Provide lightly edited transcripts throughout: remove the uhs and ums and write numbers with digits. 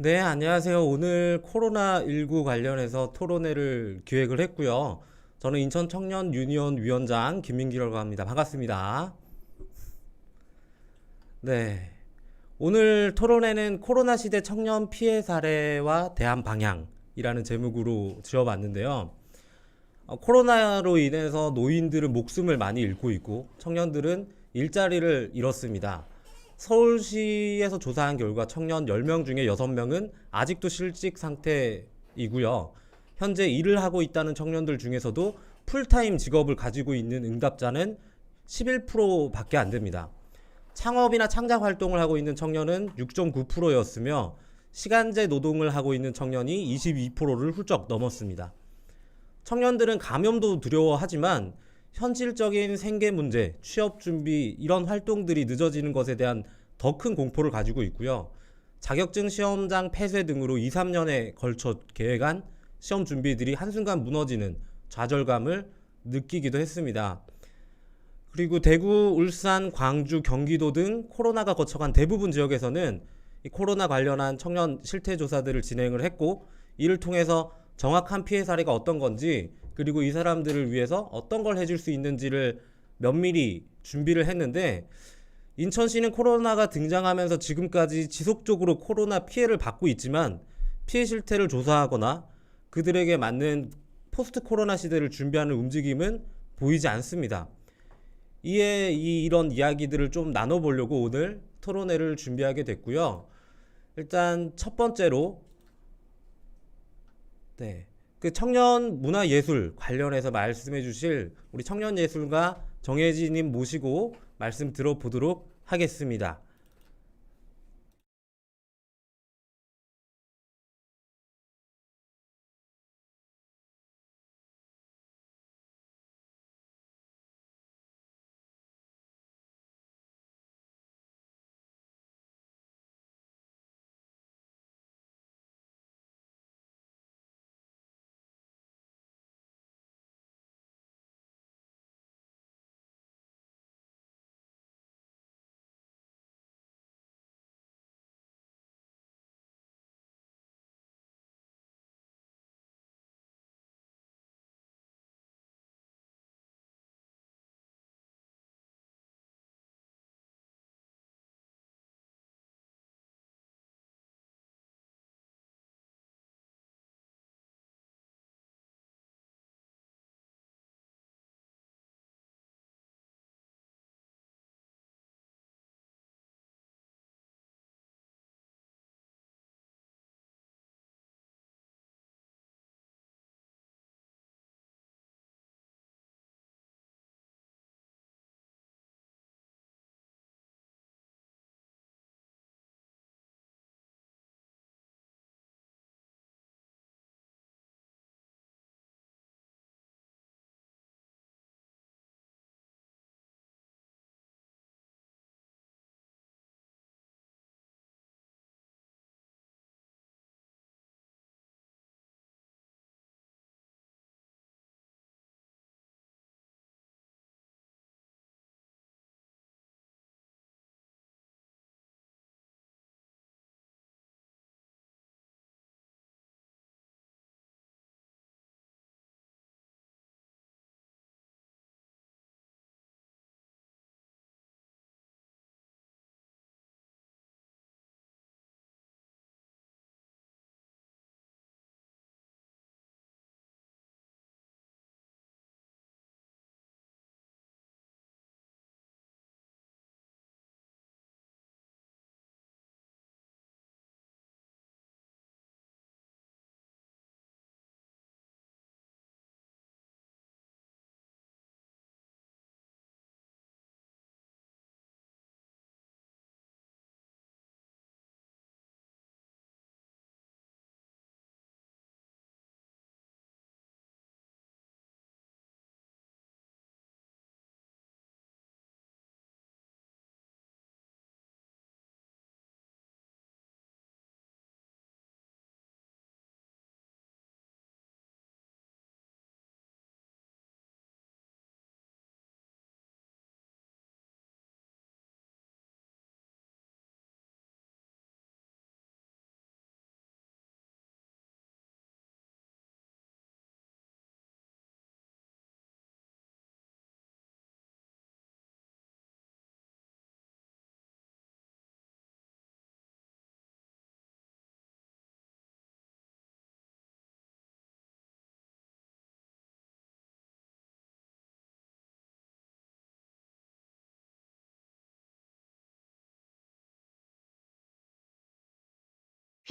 네, 안녕하세요. 오늘 코로나19 관련해서 토론회를 기획을 했고요. 저는 인천 청년 유니온 위원장 김민기라고 합니다. 반갑습니다. 네. 오늘 토론회는 코로나 시대 청년 피해 사례와 대안 방향이라는 제목으로 지어봤는데요. 코로나로 인해서 노인들은 목숨을 많이 잃고 있고 청년들은 일자리를 잃었습니다. 서울시에서 조사한 결과 청년 10명 중에 6명은 아직도 실직 상태이고요. 현재 일을 하고 있다는 청년들 중에서도 풀타임 직업을 가지고 있는 응답자는 11%밖에 안 됩니다. 창업이나 창작 활동을 하고 있는 청년은 6.9%였으며 시간제 노동을 하고 있는 청년이 22%를 훌쩍 넘었습니다. 청년들은 감염도 두려워하지만 현실적인 생계 문제, 취업 준비 이런 활동들이 늦어지는 것에 대한 더 큰 공포를 가지고 있고요. 자격증 시험장 폐쇄 등으로 2, 3년에 걸쳐 계획한 시험 준비들이 한순간 무너지는 좌절감을 느끼기도 했습니다. 그리고 대구, 울산, 광주, 경기도 등 코로나가 거쳐간 대부분 지역에서는 이 코로나 관련한 청년 실태 조사들을 진행을 했고 이를 통해서 정확한 피해 사례가 어떤 건지 그리고 이 사람들을 위해서 어떤 걸 해줄 수 있는지를 면밀히 준비를 했는데 인천시는 코로나가 등장하면서 지금까지 지속적으로 코로나 피해를 받고 있지만 피해 실태를 조사하거나 그들에게 맞는 포스트 코로나 시대를 준비하는 움직임은 보이지 않습니다. 이에 이런 이야기들을 좀 나눠보려고 오늘 토론회를 준비하게 됐고요. 일단 첫 번째로 네, 그 청년 문화 예술 관련해서 말씀해 주실 우리 청년 예술가 정혜진님 모시고 말씀 들어보도록 하겠습니다.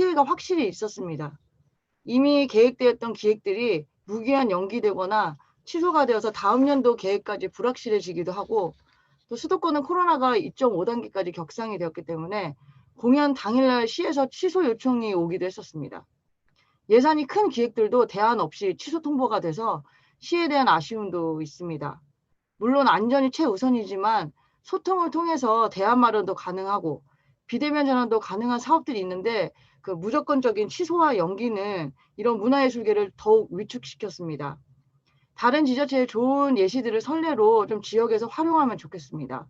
피해가 확실히 있었습니다. 이미 계획되었던 기획들이 무기한 연기되거나 취소가 되어서 다음 연도 계획까지 불확실해지기도 하고, 또 수도권은 코로나가 2.5단계까지 격상이 되었기 때문에 공연 당일날 시에서 취소 요청이 오기도 했었습니다. 예산이 큰 기획들도 대안 없이 취소 통보가 돼서 시에 대한 아쉬움도 있습니다. 물론 안전이 최우선이지만 소통을 통해서 대안 마련도 가능하고 비대면 전환도 가능한 사업들이 있는데, 그 무조건적인 취소와 연기는 이런 문화예술계를 더욱 위축시켰습니다. 다른 지자체의 좋은 예시들을 선례로 좀 지역에서 활용하면 좋겠습니다.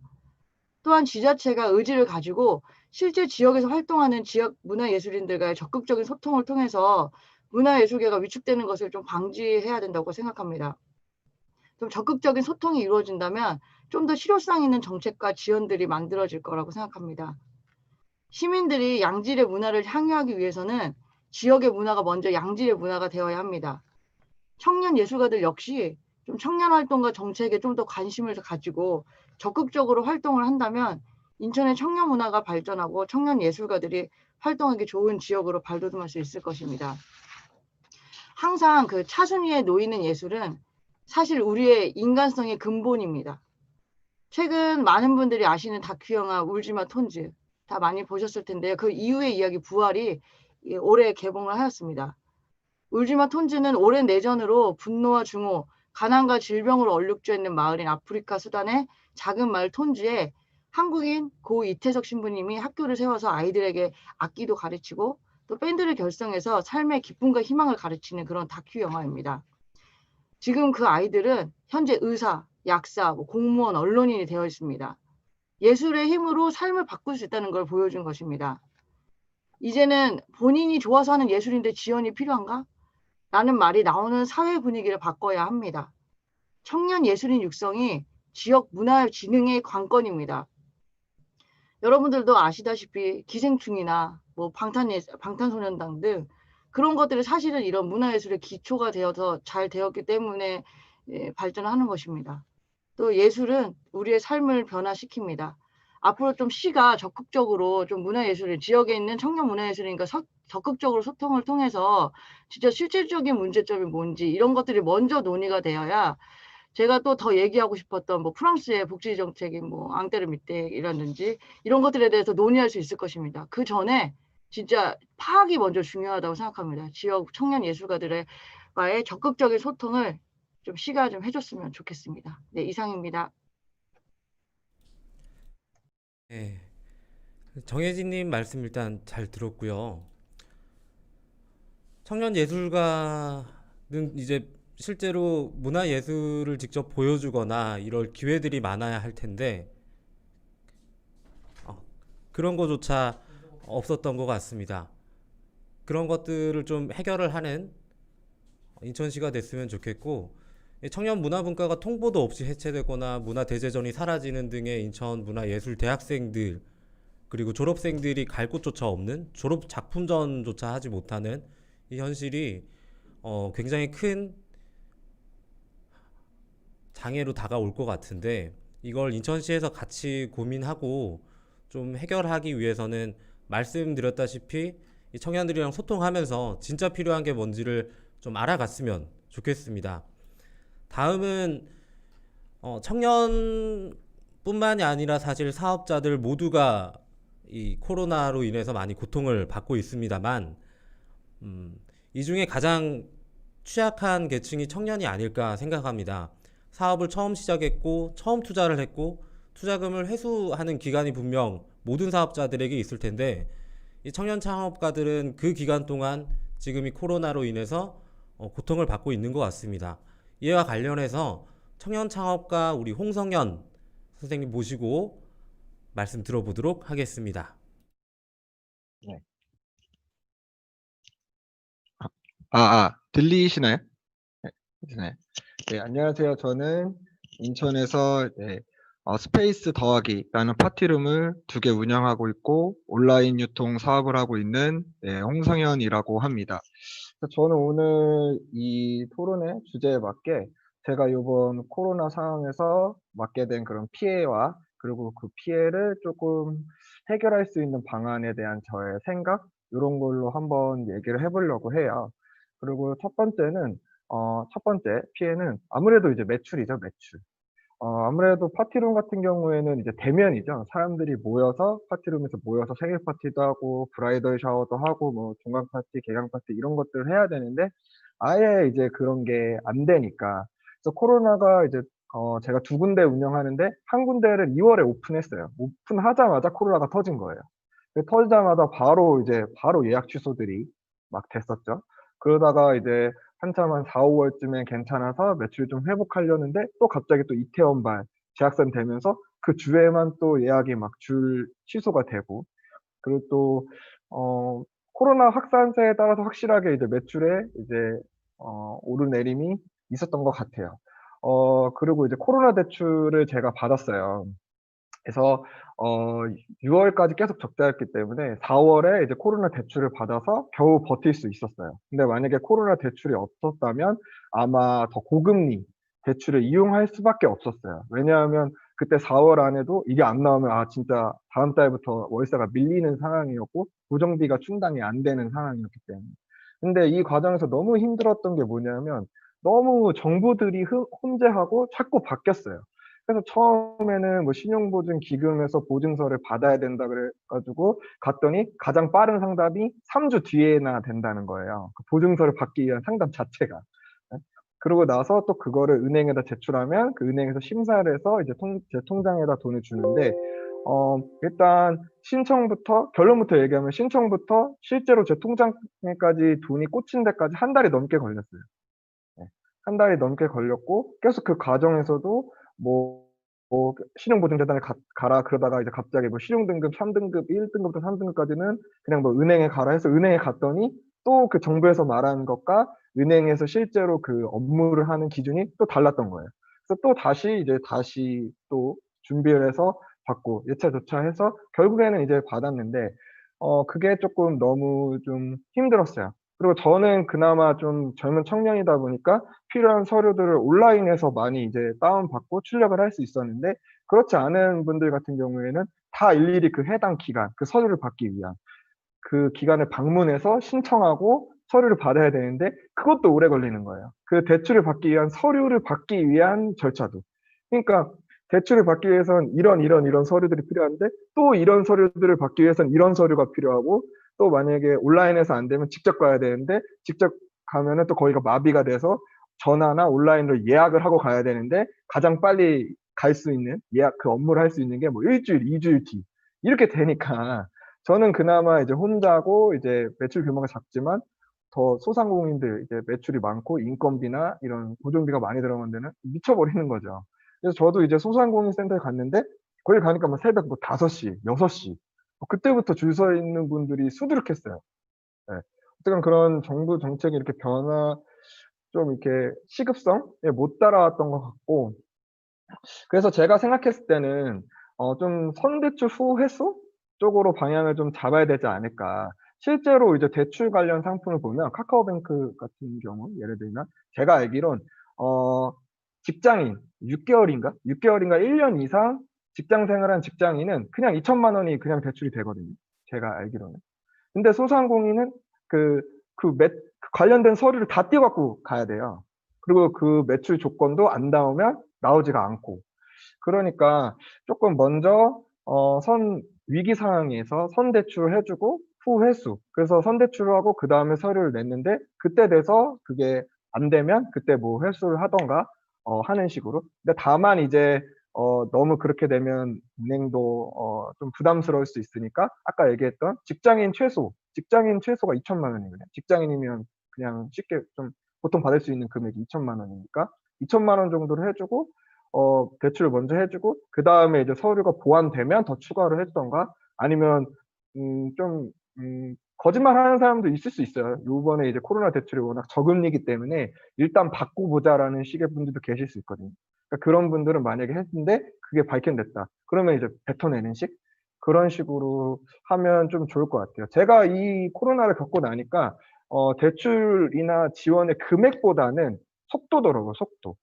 또한 지자체가 의지를 가지고 실제 지역에서 활동하는 지역 문화예술인들과의 적극적인 소통을 통해서 문화예술계가 위축되는 것을 좀 방지해야 된다고 생각합니다. 좀 적극적인 소통이 이루어진다면 좀 더 실효성 있는 정책과 지원들이 만들어질 거라고 생각합니다. 시민들이 양질의 문화를 향유하기 위해서는 지역의 문화가 먼저 양질의 문화가 되어야 합니다. 청년 예술가들 역시 좀 청년 활동과 정책에 좀 더 관심을 가지고 적극적으로 활동을 한다면 인천의 청년 문화가 발전하고 청년 예술가들이 활동하기 좋은 지역으로 발돋움할 수 있을 것입니다. 항상 그 차순위에 놓이는 예술은 사실 우리의 인간성의 근본입니다. 최근 많은 분들이 아시는 다큐 영화 울지마 톤즈 다 많이 보셨을 텐데요. 그 이후의 이야기 부활이 올해 개봉을 하였습니다. 울지마 톤즈는 오랜 내전으로 분노와 증오, 가난과 질병으로 얼룩져 있는 마을인 아프리카 수단의 작은 마을 톤즈에 한국인 고 이태석 신부님이 학교를 세워서 아이들에게 악기도 가르치고 또 밴드를 결성해서 삶의 기쁨과 희망을 가르치는 그런 다큐 영화입니다. 지금 그 아이들은 현재 의사, 약사, 공무원, 언론인이 되어 있습니다. 예술의 힘으로 삶을 바꿀 수 있다는 걸 보여준 것입니다. 이제는 본인이 좋아서 하는 예술인데 지원이 필요한가? 라는 말이 나오는 사회 분위기를 바꿔야 합니다. 청년 예술인 육성이 지역 문화 진흥의 관건입니다. 여러분들도 아시다시피 기생충이나 방탄소년단 등 그런 것들이 사실은 이런 문화예술의 기초가 되어서 잘 되었기 때문에 발전하는 것입니다. 또 예술은 우리의 삶을 변화시킵니다. 앞으로 좀 시가 적극적으로 좀 문화예술인, 지역에 있는 청년 문화예술인과 적극적으로 소통을 통해서 진짜 실질적인 문제점이 뭔지 이런 것들이 먼저 논의가 되어야 제가 또 더 얘기하고 싶었던 프랑스의 복지 정책인 앙테르 미텍이라든지 이런 것들에 대해서 논의할 수 있을 것입니다. 그 전에 진짜 파악이 먼저 중요하다고 생각합니다. 지역 청년 예술가들과의 적극적인 소통을 좀 시가 좀 해줬으면 좋겠습니다. 네, 이상입니다. 네. 정혜진님 말씀 일단 잘 들었고요. 청년 예술가는 이제 실제로 문화 예술을 직접 보여주거나 이럴 기회들이 많아야 할 텐데 그런 거조차 없었던 것 같습니다. 그런 것들을 좀 해결을 하는 인천시가 됐으면 좋겠고, 청년 문화분과가 통보도 없이 해체되거나 문화대제전이 사라지는 등의 인천 문화예술 대학생들 그리고 졸업생들이 갈 곳조차 없는, 졸업 작품전조차 하지 못하는 이 현실이 굉장히 큰 장애로 다가올 것 같은데, 이걸 인천시에서 같이 고민하고 좀 해결하기 위해서는 말씀드렸다시피 이 청년들이랑 소통하면서 진짜 필요한 게 뭔지를 좀 알아갔으면 좋겠습니다. 다음은 청년뿐만이 아니라 사실 사업자들 모두가 이 코로나로 인해서 많이 고통을 받고 있습니다만, 이 중에 가장 취약한 계층이 청년이 아닐까 생각합니다. 사업을 처음 시작했고 처음 투자를 했고 투자금을 회수하는 기간이 분명 모든 사업자들에게 있을 텐데, 이 청년 창업가들은 그 기간 동안 지금 이 코로나로 인해서 고통을 받고 있는 것 같습니다. 이와 관련해서 청년 창업가 우리 홍성현 선생님 모시고 말씀 들어보도록 하겠습니다. 네. 들리시나요? 네. 네, 안녕하세요. 저는 인천에서 스페이스 더하기라는 파티룸을 2개 운영하고 있고 온라인 유통 사업을 하고 있는 홍성현이라고 합니다. 그래서 저는 오늘 이 토론의 주제에 맞게 제가 이번 코로나 상황에서 맞게 된 그런 피해와 그리고 그 피해를 조금 해결할 수 있는 방안에 대한 저의 생각, 이런 걸로 한번 얘기를 해보려고 해요. 그리고 첫 번째 피해는 아무래도 이제 매출이죠, 매출. 아무래도 파티룸 같은 경우에는 이제 대면이죠. 사람들이 모여서 파티룸에서 모여서 생일 파티도 하고 브라이덜 샤워도 하고 뭐 종강 파티, 개강 파티 이런 것들을 해야 되는데 아예 이제 그런 게 안 되니까. 그래서 코로나가 이제 제가 두 군데 운영하는데 한 군데를 2월에 오픈했어요. 오픈하자마자 코로나가 터진 거예요. 터지자마자 바로 예약 취소들이 막 됐었죠. 그러다가 이제 한참 한 4, 5월쯤에 괜찮아서 매출 좀 회복하려는데 또 갑자기 또 이태원발 재확산 되면서 그 주에만 또 예약이 막 취소가 되고, 그리고 또 코로나 확산세에 따라서 확실하게 이제 매출에 이제 오르내림이 있었던 것 같아요. 그리고 이제 코로나 대출을 제가 받았어요. 그래서 6월까지 계속 적자였기 때문에 4월에 이제 코로나 대출을 받아서 겨우 버틸 수 있었어요. 근데 만약에 코로나 대출이 없었다면 아마 더 고금리 대출을 이용할 수밖에 없었어요. 왜냐하면 그때 4월 안에도 이게 안 나오면 진짜 다음 달부터 월세가 밀리는 상황이었고 고정비가 충당이 안 되는 상황이었기 때문에. 근데 이 과정에서 너무 힘들었던 게 뭐냐면 너무 정부들이 혼재하고 자꾸 바뀌었어요. 그래서 처음에는 뭐 신용보증 기금에서 보증서를 받아야 된다 그래 가지고 갔더니 가장 빠른 상담이 3주 뒤에나 된다는 거예요. 그 보증서를 받기 위한 상담 자체가. 예. 그러고 나서 또 그거를 은행에다 제출하면 그 은행에서 심사를 해서 이제 제 통장에다 돈을 주는데 일단 결론부터 얘기하면 신청부터 실제로 제 통장에까지 돈이 꽂힌 데까지 한 달이 넘게 걸렸어요. 예. 한 달이 넘게 걸렸고 계속 그 과정에서도 뭐 신용보증재단에 가라 그러다가 이제 갑자기 뭐 신용등급 3등급 1등급부터 3등급까지는 그냥 뭐 은행에 가라 해서 은행에 갔더니 또 그 정부에서 말하는 것과 은행에서 실제로 그 업무를 하는 기준이 또 달랐던 거예요. 그래서 또 다시 또 준비를 해서 받고 예차조차 해서 결국에는 이제 받았는데 그게 쪼끔 너무 좀 힘들었어요. 그리고 저는 그나마 좀 젊은 청년이다 보니까 필요한 서류들을 온라인에서 많이 이제 다운받고 출력을 할 수 있었는데, 그렇지 않은 분들 같은 경우에는 다 일일이 그 해당 기간, 그 서류를 받기 위한 그 기간을 방문해서 신청하고 서류를 받아야 되는데 그것도 오래 걸리는 거예요. 그 대출을 받기 위한 서류를 받기 위한 절차도. 그러니까 대출을 받기 위해선 이런 서류들이 필요한데 또 이런 서류들을 받기 위해선 이런 서류가 필요하고, 또 만약에 온라인에서 안 되면 직접 가야 되는데 직접 가면은 또 거기가 마비가 돼서 전화나 온라인으로 예약을 하고 가야 되는데 가장 빨리 갈 수 있는 예약 그 업무를 할 수 있는 게 뭐 1 주일, 2 주일 뒤 이렇게 되니까 저는 그나마 이제 혼자고 이제 매출 규모가 작지만 더 소상공인들 이제 매출이 많고 인건비나 이런 고정비가 많이 들어간 데는 미쳐버리는 거죠. 그래서 저도 이제 소상공인 센터에 갔는데 거기 가니까 막 새벽 뭐 5시, 6시 그때부터 줄 서 있는 분들이 수두룩했어요. 예. 어쨌든 그런 정부 정책이 이렇게 좀 이렇게 시급성에 못 따라왔던 것 같고, 그래서 제가 생각했을 때는 좀 선대출 후회수 쪽으로 방향을 좀 잡아야 되지 않을까. 실제로 이제 대출 관련 상품을 보면 카카오뱅크 같은 경우 예를 들면 제가 알기론 어 직장인 6 개월인가 1년 이상 직장 생활한 직장인은 그냥 2천만 원이 그냥 대출이 되거든요, 제가 알기로는. 근데 소상공인은 그 그 관련된 서류를 다 띄어 갖고 가야 돼요. 그리고 그 매출 조건도 안 나오면 나오지가 않고. 그러니까 쪼끔 먼저 위기 상황에서 선대출을 해 주고 후회수, 그래서 선대출을 하고 그다음에 서류를 냈는데 그때 돼서 그게 안 되면 그때 뭐 회수를 하든가 하는 식으로. 근데 다만 이제 너무 그렇게 되면 은행도 좀 부담스러울 수 있으니까 아까 얘기했던 직장인 최소가 2천만 원이거든요. 직장인이면 그냥 쉽게 좀 보통 받을 수 있는 금액이 2천만 원이니까 2천만 원 정도를 해 주고 대출을 먼저 해 주고 그다음에 이제 서류가 보완되면 더 추가로 해 주든가, 아니면 좀 거짓말하는 사람도 있을 수 있어요. 요번에 이제 코로나 대출이 워낙 저금리이기 때문에 '일단 받고 보자.'라는 식의 분들도 계실 수 있거든요. 그러니까 그런 분들은 만약에 했는데 그게 발견됐다. 그러면 이제 뱉어내는 식? 그런 식으로 하면 좀 좋을 것 같아요. 제가 이 코로나를 겪고 나니까 대출이나 지원의 금액보다는 속도더라고요, 속도.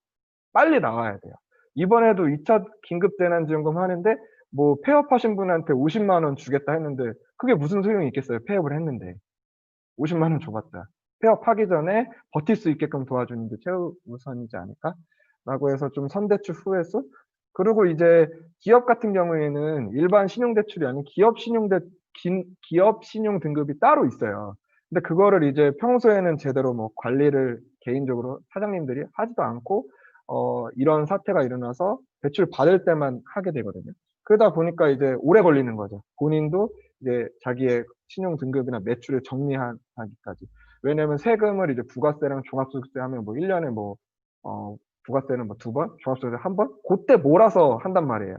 빨리 나와야 돼요. 이번에도 2차 긴급재난지원금 하는데 뭐 폐업하신 분한테 50만 원 주겠다 했는데 그게 무슨 소용이 있겠어요. 폐업을 했는데. 50만 원 줘봤자. 폐업하기 전에 버틸 수 있게끔 도와주는 게 최우선이지 않을까라고 해서 좀 선대출 후회수. 그리고 이제 기업 같은 경우에는 일반 신용대출이 아닌 기업 신용 등급이 따로 있어요. 근데 그거를 이제 평소에는 제대로 뭐 관리를 개인적으로 사장님들이 하지도 않고 이런 사태가 일어나서 대출 받을 때만 하게 되거든요. 그러다 보니까 이제 오래 걸리는 거죠. 본인도 이제 자기의 신용 등급이나 매출을 정리하기까지. 왜냐면 세금을 이제 부가세랑 종합소득세 하면 뭐 1년에 뭐 부가세는 뭐 2번, 종합소득세 1번 고때 몰아서 한단 말이에요.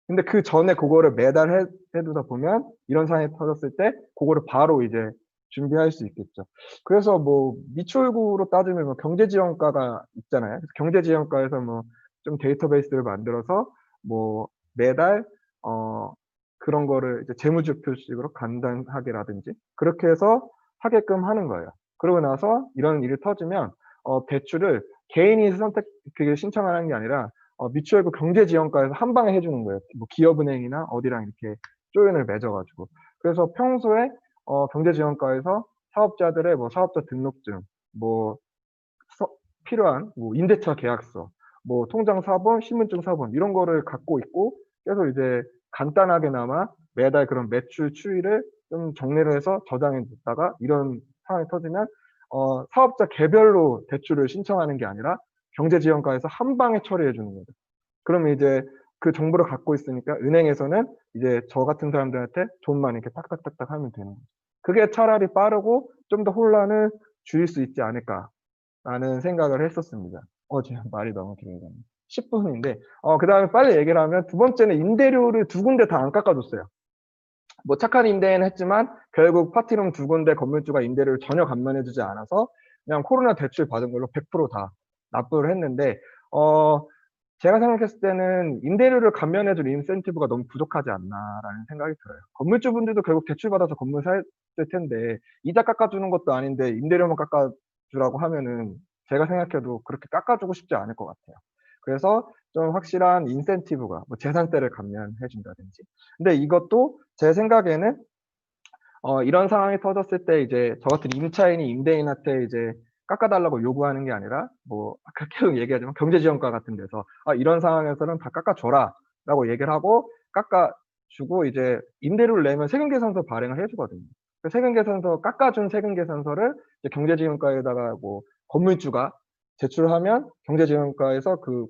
근데 그 전에 그거를 매달 해두다 보면 이런 상황이 터졌을 때 그거를 바로 이제 준비할 수 있겠죠. 그래서 뭐 미추홀구로 따지면 뭐 경제지원과가 있잖아요. 그래서 경제지원과에서 뭐 좀 데이터베이스를 만들어서 뭐 매달 그런 거를 이제 재무제표식으로 간단하게라든지 그렇게 해서 하게끔 하는 거예요. 그러고 나서 이런 일이 터지면 대출을 개인이 그게 신청하는 게 아니라 미추홀구 경제지원과에서 한 방에 해주는 거예요. 뭐 기업은행이나 어디랑 이렇게 조인을 맺어가지고. 그래서 평소에 경제지원과에서 사업자들의 뭐 사업자 등록증, 뭐 필요한 뭐 임대차 계약서, 뭐 통장 사본, 신분증 사본 이런 거를 갖고 있고 계속 이제 간단하게나마 매달 그런 매출 추이를 좀 정리를 해서 저장해 뒀다가 이런 상황이 터지면 사업자 개별로 대출을 신청하는 게 아니라 경제지원과에서 한 방에 처리해 주는 거죠. 그러면 이제 그 정보를 갖고 있으니까 은행에서는 이제 저 같은 사람들한테 돈만 이렇게 딱딱딱딱 하면 되는 거죠. 그게 차라리 빠르고 좀 더 혼란을 줄일 수 있지 않을까라는 생각을 했었습니다. 제가 말이 너무 길어졌네. 10분인데 그다음에 빨리 얘기를 하면 두 번째는 임대료를 두 군데 다 안 깎아줬어요. 뭐 착한 임대인은 했지만 결국 파티룸 두 군데 건물주가 임대료를 전혀 감면해 주지 않아서 그냥 코로나 대출 받은 걸로 100%다 납부를 했는데 제가 생각했을 때는 임대료를 감면해 줄 인센티브가 너무 부족하지 않나라는 생각이 들어요. 건물주분들도 결국 대출 받아서 건물 살 텐데 이자 깎아주는 것도 아닌데 임대료만 깎아주라고 하면은 제가 생각해도 그렇게 깎아주고 싶지 않을 것 같아요. 그래서 좀 확실한 인센티브가 뭐 재산세를 감면해 준다든지. 근데 이것도 제 생각에는 이런 상황이 터졌을 때 이제 저 같은 임차인이 임대인한테 이제 깎아달라고 요구하는 게 아니라 뭐 아까 계속 얘기하지만 경제지원과 같은 데서 이런 상황에서는 다 깎아줘라라고 얘기를 하고 깎아주고 이제 임대료를 내면 세금계산서 발행을 해주거든요. 그 세금계산서 깎아준 세금계산서를 이제 경제지원과에다가 뭐 건물주가 제출하면 경제지원과에서 그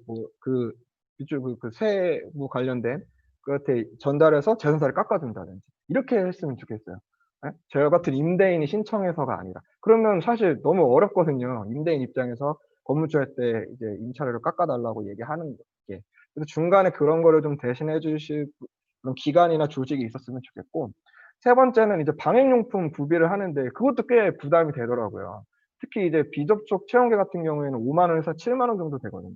세무 관련된 그한테 전달해서 재산세를 깎아준다든지 이렇게 했으면 좋겠어요. 예? 저 같은 임대인이 신청해서가 아니라. 그러면 사실 너무 어렵거든요. 임대인 입장에서 건물주 할 때 이제 임차료를 깎아달라고 얘기하는 게. 그래서 중간에 그런 거를 좀 대신해 주실 그런 기관이나 조직이 있었으면 좋겠고. 세 번째는 이제 방역용품 구비를 하는데 그것도 꽤 부담이 되더라고요. 특히 이제 비접촉 체온계 같은 경우에는 5만 원에서 7만 원 정도 되거든요.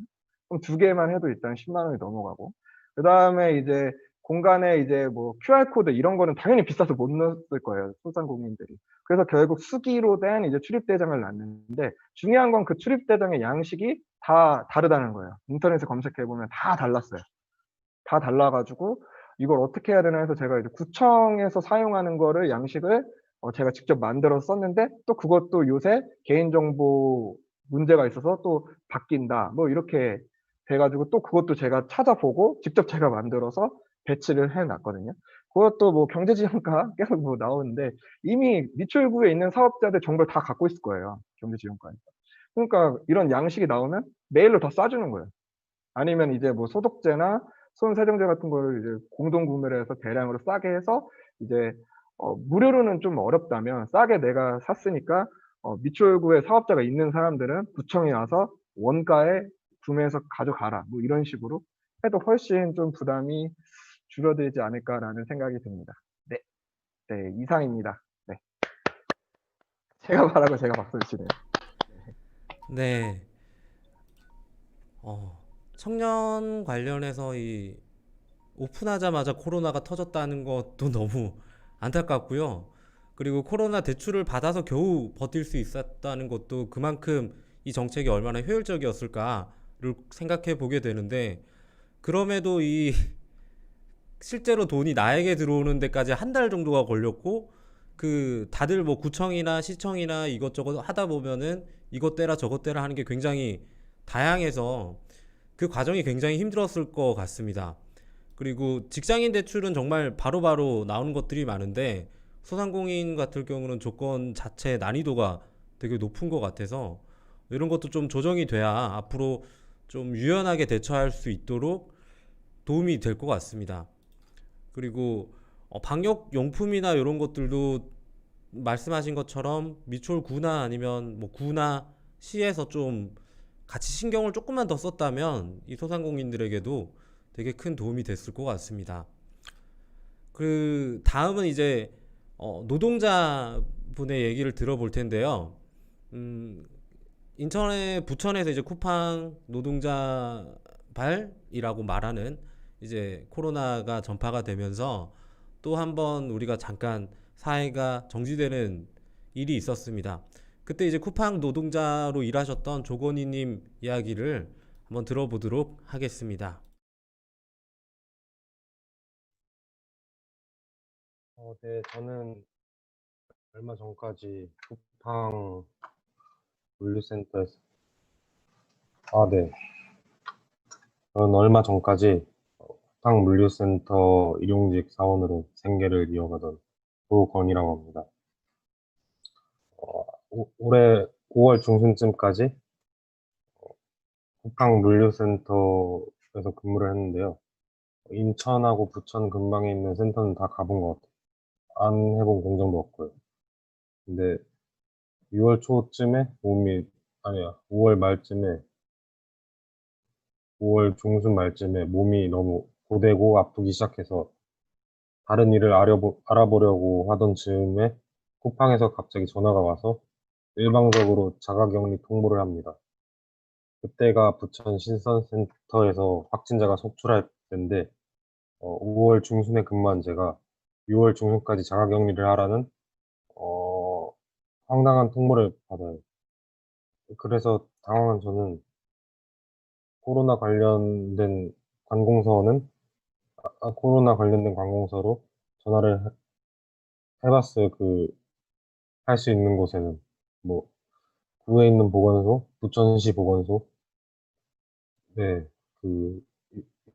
그럼 두 개만 해도 일단 10만 원이 넘어가고. 그다음에 이제 공간에 이제 뭐 QR코드 이런 거는 당연히 비싸서 못 넣었을 거예요. 소상공인들이. 그래서 결국 수기로 된 이제 출입대장을 놨는데 중요한 건 그 출입대장의 양식이 다 다르다는 거예요. 인터넷에 검색해 보면 다 달랐어요. 다 달라가지고 이걸 어떻게 해야 되나 해서 제가 이제 구청에서 사용하는 거를 양식을 제가 직접 만들어서 썼는데 또 그것도 요새 개인정보 문제가 있어서 또 바뀐다. 뭐 이렇게 돼가지고 또 그것도 제가 찾아보고 직접 제가 만들어서 배치를 해놨거든요. 그것도 뭐 경제지원과 계속 뭐 나오는데 이미 미추홀구에 있는 사업자들 정보를 다 갖고 있을 거예요. 경제지원과에서. 그러니까 이런 양식이 나오면 메일로 다 쏴주는 거예요. 아니면 이제 뭐 소독제나 손세정제 같은 거를 이제 공동 구매를 해서 대량으로 싸게 해서 이제 무료로는 좀 어렵다면 싸게 내가 샀으니까 미추홀구에 사업자가 있는 사람들은 구청에 와서 원가에 구매해서 가져가라. 뭐 이런 식으로 해도 훨씬 좀 부담이 줄어들지 않을까라는 생각이 듭니다. 네. 네, 이상입니다. 네. 제가 말하고 제가 박수를 치네요. 네. 청년 관련해서 이 오픈하자마자 코로나가 터졌다는 것도 너무 안타깝고요. 그리고 코로나 대출을 받아서 겨우 버틸 수 있었다는 것도 그만큼 이 정책이 얼마나 효율적이었을까를 생각해 보게 되는데, 그럼에도 이 실제로 돈이 나에게 들어오는 데까지 한 달 정도가 걸렸고, 그 다들 뭐 구청이나 시청이나 이것저것 하다 보면은 이것 떼라 저것 떼라 하는 게 굉장히 다양해서 그 과정이 굉장히 힘들었을 것 같습니다. 그리고 직장인 대출은 정말 바로바로 나오는 것들이 많은데, 소상공인 같은 경우는 조건 자체 난이도가 되게 높은 것 같아서 이런 것도 좀 조정이 돼야 앞으로 좀 유연하게 대처할 수 있도록 도움이 될 것 같습니다. 그리고 방역 용품이나 이런 것들도 말씀하신 것처럼 미추홀구나 아니면 뭐 구나 시에서 좀 같이 신경을 조금만 더 썼다면 이 소상공인들에게도 되게 큰 도움이 됐을 것 같습니다. 그 다음은 이제 노동자분의 얘기를 들어볼 텐데요. 음, 인천의 부천에서 이제 쿠팡 노동자 발이라고 말하는 이제 코로나가 전파가 되면서 또 한 번 우리가 잠깐 사회가 정지되는 일이 있었습니다. 그때 이제 쿠팡 노동자로 일하셨던 조건희님 이야기를 한번 들어보도록 하겠습니다. 네, 저는 얼마 전까지 쿠팡 물류센터에서, 네. 저는 얼마 전까지 쿠팡 물류센터 일용직 사원으로 생계를 이어가던 조건이라고 합니다. 올해 5월 중순쯤까지 쿠팡 물류센터에서 근무를 했는데요. 인천하고 부천 근방에 있는 센터는 다 가본 것 같아요. 안 해본 공장도 없고요. 근데 6월 초쯤에 아니야, 5월 중순 말쯤에 몸이 너무 고되고 아프기 시작해서 다른 일을 알아보려고 하던 즈음에 쿠팡에서 갑자기 전화가 와서 일방적으로 자가격리 통보를 합니다. 그때가 부천 신선센터에서 확진자가 속출할 때인데 5월 중순에 근무한 제가 6월 중순까지 자가격리를 하라는 어, 황당한 통보를 받아요. 그래서 당황한 저는 코로나 관련된 관공서는 코로나 관련된 관공서로 전화를 해봤어요. 할 수 있는 곳에는. 뭐, 구에 있는 보건소, 부천시 보건소, 네, 그,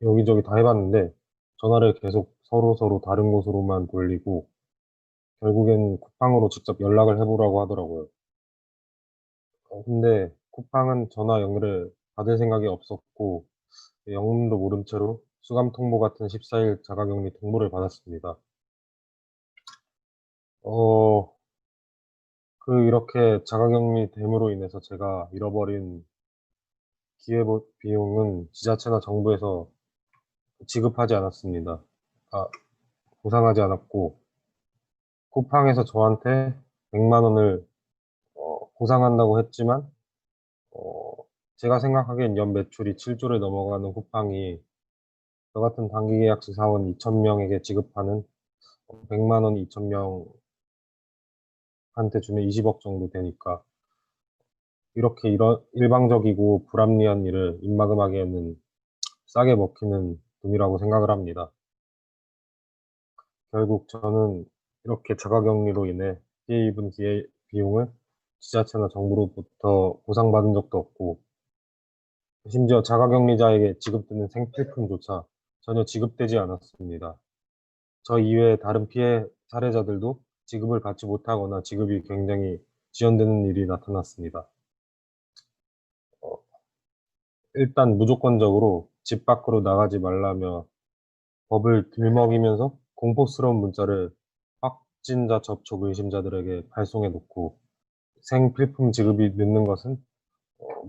여기저기 다 해봤는데, 전화를 계속 서로 다른 곳으로만 돌리고, 결국엔 쿠팡으로 직접 연락을 해보라고 하더라고요. 근데 쿠팡은 전화 연결을 받을 생각이 없었고, 영문도 모른 채로 수감 통보 같은 14일 자가격리 통보를 받았습니다. 어, 이렇게 자가격리 됨으로 인해서 제가 잃어버린 기회비용은 지자체나 정부에서 지급하지 않았습니다. 아, 보상하지 않았고, 쿠팡에서 저한테 100만 원을 보상한다고 했지만, 어, 제가 생각하기엔 연 매출이 7조를 넘어가는 쿠팡이 저 같은 단기 계약직 사원 2,000명에게 지급하는 100만 원 2,000명한테 주면 20억 정도 되니까, 이렇게 일방적이고 불합리한 일을 입막음하기에는 싸게 먹히는 돈이라고 생각을 합니다. 결국 저는 이렇게 자가격리로 인해 피해 입은 비용을 지자체나 정부로부터 보상받은 적도 없고, 심지어 자가격리자에게 지급되는 생필품조차 전혀 지급되지 않았습니다. 저 이외에 다른 피해 사례자들도 지급을 받지 못하거나 지급이 굉장히 지연되는 일이 나타났습니다. 어, 일단 무조건적으로 집 밖으로 나가지 말라며 법을 들먹이면서 공포스러운 문자를 확진자 접촉 의심자들에게 발송해 놓고 생필품 지급이 늦는 것은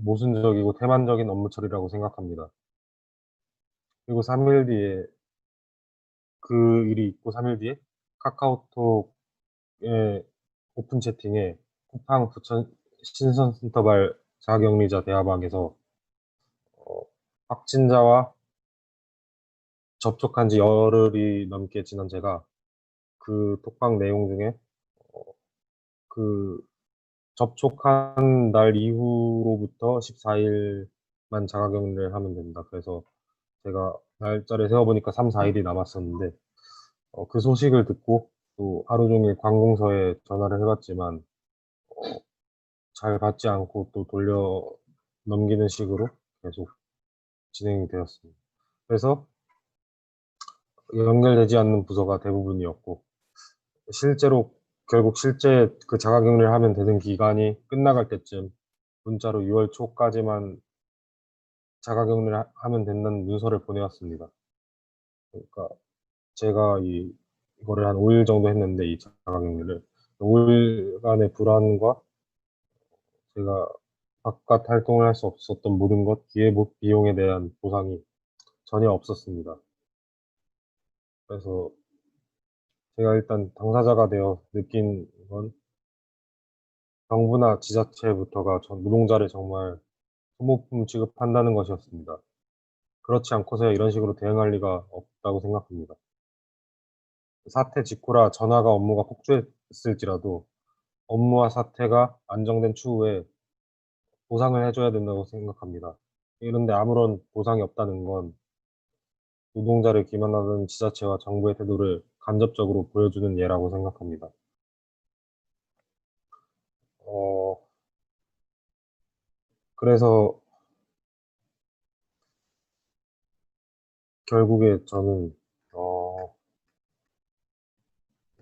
모순적이고 태만적인 업무 처리라고 생각합니다. 그리고 3일 뒤에 그 일이 있고 3일 뒤에 카카오톡의 오픈 채팅에 쿠팡 부천 신선센터발 자가격리자 대화방에서 어, 확진자와 접촉한 지 열흘이 넘게 지난 제가 그 톡방 내용 중에 어, 그 접촉한 날 이후로부터 14일만 자가격리를 하면 된다. 그래서 제가 날짜를 세어보니까 3, 4일이 남았었는데 그 소식을 듣고 또 하루 종일 관공서에 전화를 해봤지만 잘 받지 않고 또 돌려 넘기는 식으로 계속 진행이 되었습니다. 그래서 연결되지 않는 부서가 대부분이었고 실제로 결국 실제 그 자가격리를 하면 되는 기간이 끝나갈 때쯤 문자로 6월 초까지만 자가격리를 하면 된다는 문서를 보내왔습니다. 그러니까 제가 이거를 한 5일 정도 했는데 이 자가격리를 5일간의 불안과 제가 바깥 활동을 할 수 없었던 모든 것, 기회복 비용에 대한 보상이 전혀 없었습니다. 그래서 제가 일단 당사자가 되어 느낀 건 정부나 지자체부터가 노동자를 정말 소모품 취급한다는 것이었습니다. 그렇지 않고서야 이런 식으로 대응할 리가 없다고 생각합니다. 사태 직후라 전화가 업무가 폭주했을지라도 업무와 사태가 안정된 추후에 보상을 해줘야 된다고 생각합니다. 그런데 아무런 보상이 없다는 건 노동자를 기만하는 지자체와 정부의 태도를 간접적으로 보여주는 예라고 생각합니다. 그래서 결국에 저는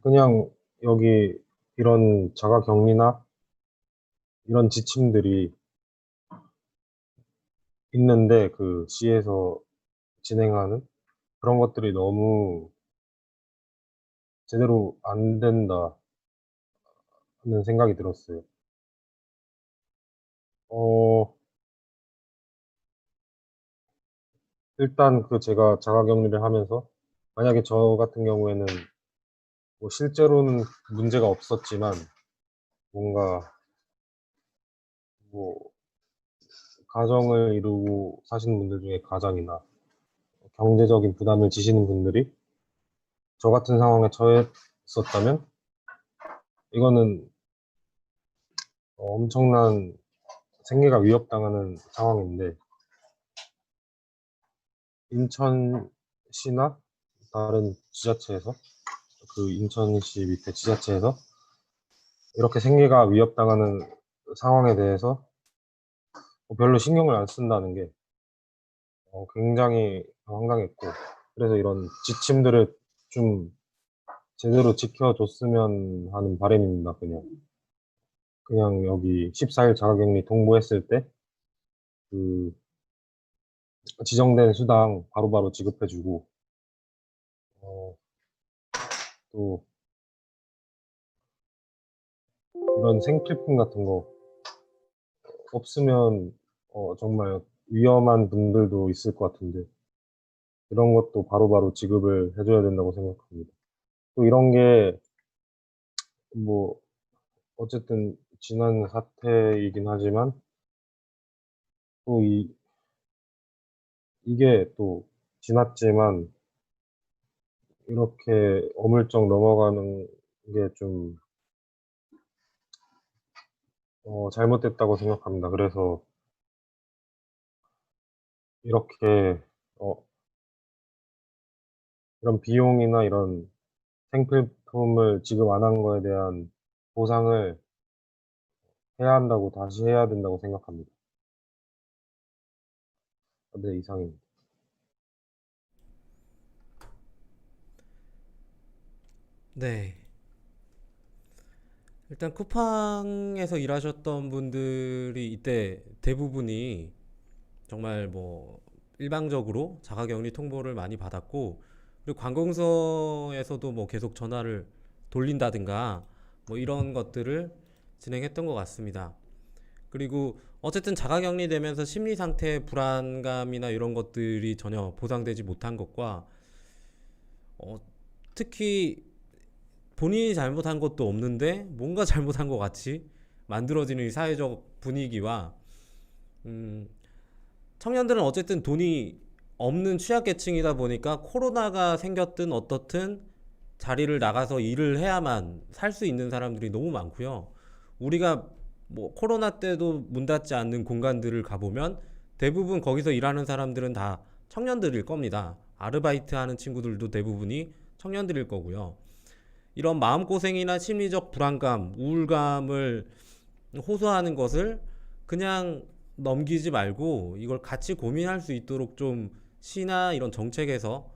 그냥 여기 이런 자가격리나 이런 지침들이 있는데 그 시에서 진행하는 그런 것들이 너무 제대로 안 된다 하는 생각이 들었어요. 일단 제가 자가격리를 하면서 만약에 저 같은 경우에는 뭐 실제로는 문제가 없었지만 뭔가 뭐 가정을 이루고 사시는 분들 중에 가장이나 경제적인 부담을 지시는 분들이 저 같은 상황에 처했었다면 이거는 엄청난 생계가 위협당하는 상황인데 인천시나 다른 지자체에서 그 인천시 밑에 지자체에서 이렇게 생계가 위협당하는 상황에 대해서 별로 신경을 안 쓴다는 게 굉장히 황당했고 그래서 이런 지침들을 좀 제대로 지켜줬으면 하는 바람입니다. 그냥 여기 14일 자가격리 통보했을 때 그 지정된 수당 바로바로 지급해주고 또 이런 생필품 같은 거 없으면 정말 위험한 분들도 있을 것 같은데 이런 것도 바로바로 지급을 해줘야 된다고 생각합니다. 또 이런 게 뭐 어쨌든 지난 사태이긴 하지만 또 이게 또 지났지만 이렇게 어물쩍 넘어가는 게 좀 잘못됐다고 생각합니다. 그래서 이렇게 이런 비용이나 이런 생필품을 지급 안 한 거에 대한 보상을 해야 한다고 다시 해야 된다고 생각합니다. 네, 이상입니다. 네. 일단 쿠팡에서 일하셨던 분들이 이때 대부분이 정말 뭐 일방적으로 자가격리 통보를 많이 받았고 그리고 관공서에서도 뭐 계속 전화를 돌린다든가 뭐 이런 것들을 진행했던 것 같습니다. 그리고 어쨌든 자가격리 되면서 심리 상태의 불안감이나 이런 것들이 전혀 보상되지 못한 것과 어, 특히 본인이 잘못한 것도 없는데 뭔가 잘못한 것 같이 만들어지는 이 사회적 분위기와 음, 청년들은 어쨌든 돈이 없는 취약계층이다 보니까 코로나가 생겼든 어떻든 자리를 나가서 일을 해야만 살 수 있는 사람들이 너무 많고요. 우리가 뭐 코로나 때도 문 닫지 않는 공간들을 가보면 대부분 거기서 일하는 사람들은 다 청년들일 겁니다. 아르바이트 하는 친구들도 대부분이 청년들일 거고요. 이런 마음고생이나 심리적 불안감, 우울감을 호소하는 것을 그냥 넘기지 말고 이걸 같이 고민할 수 있도록 좀 시나 이런 정책에서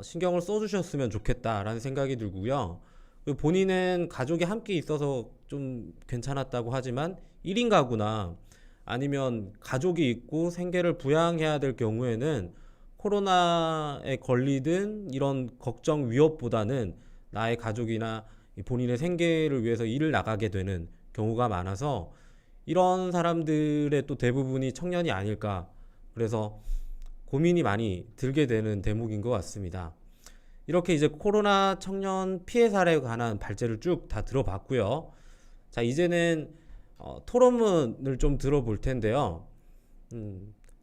신경을 써주셨으면 좋겠다라는 생각이 들고요. 그리고 본인은 가족이 함께 있어서 좀 괜찮았다고 하지만 1인 가구나 아니면 가족이 있고 생계를 부양해야 될 경우에는 코로나에 걸리든 이런 걱정 위협보다는 나의 가족이나 본인의 생계를 위해서 일을 나가게 되는 경우가 많아서 이런 사람들의 또 대부분이 청년이 아닐까. 그래서 고민이 많이 들게 되는 대목인 것 같습니다. 이렇게 이제 코로나 청년 피해 사례에 관한 발제를 쭉 다 들어봤고요. 자, 이제는 토론문을 좀 들어볼 텐데요.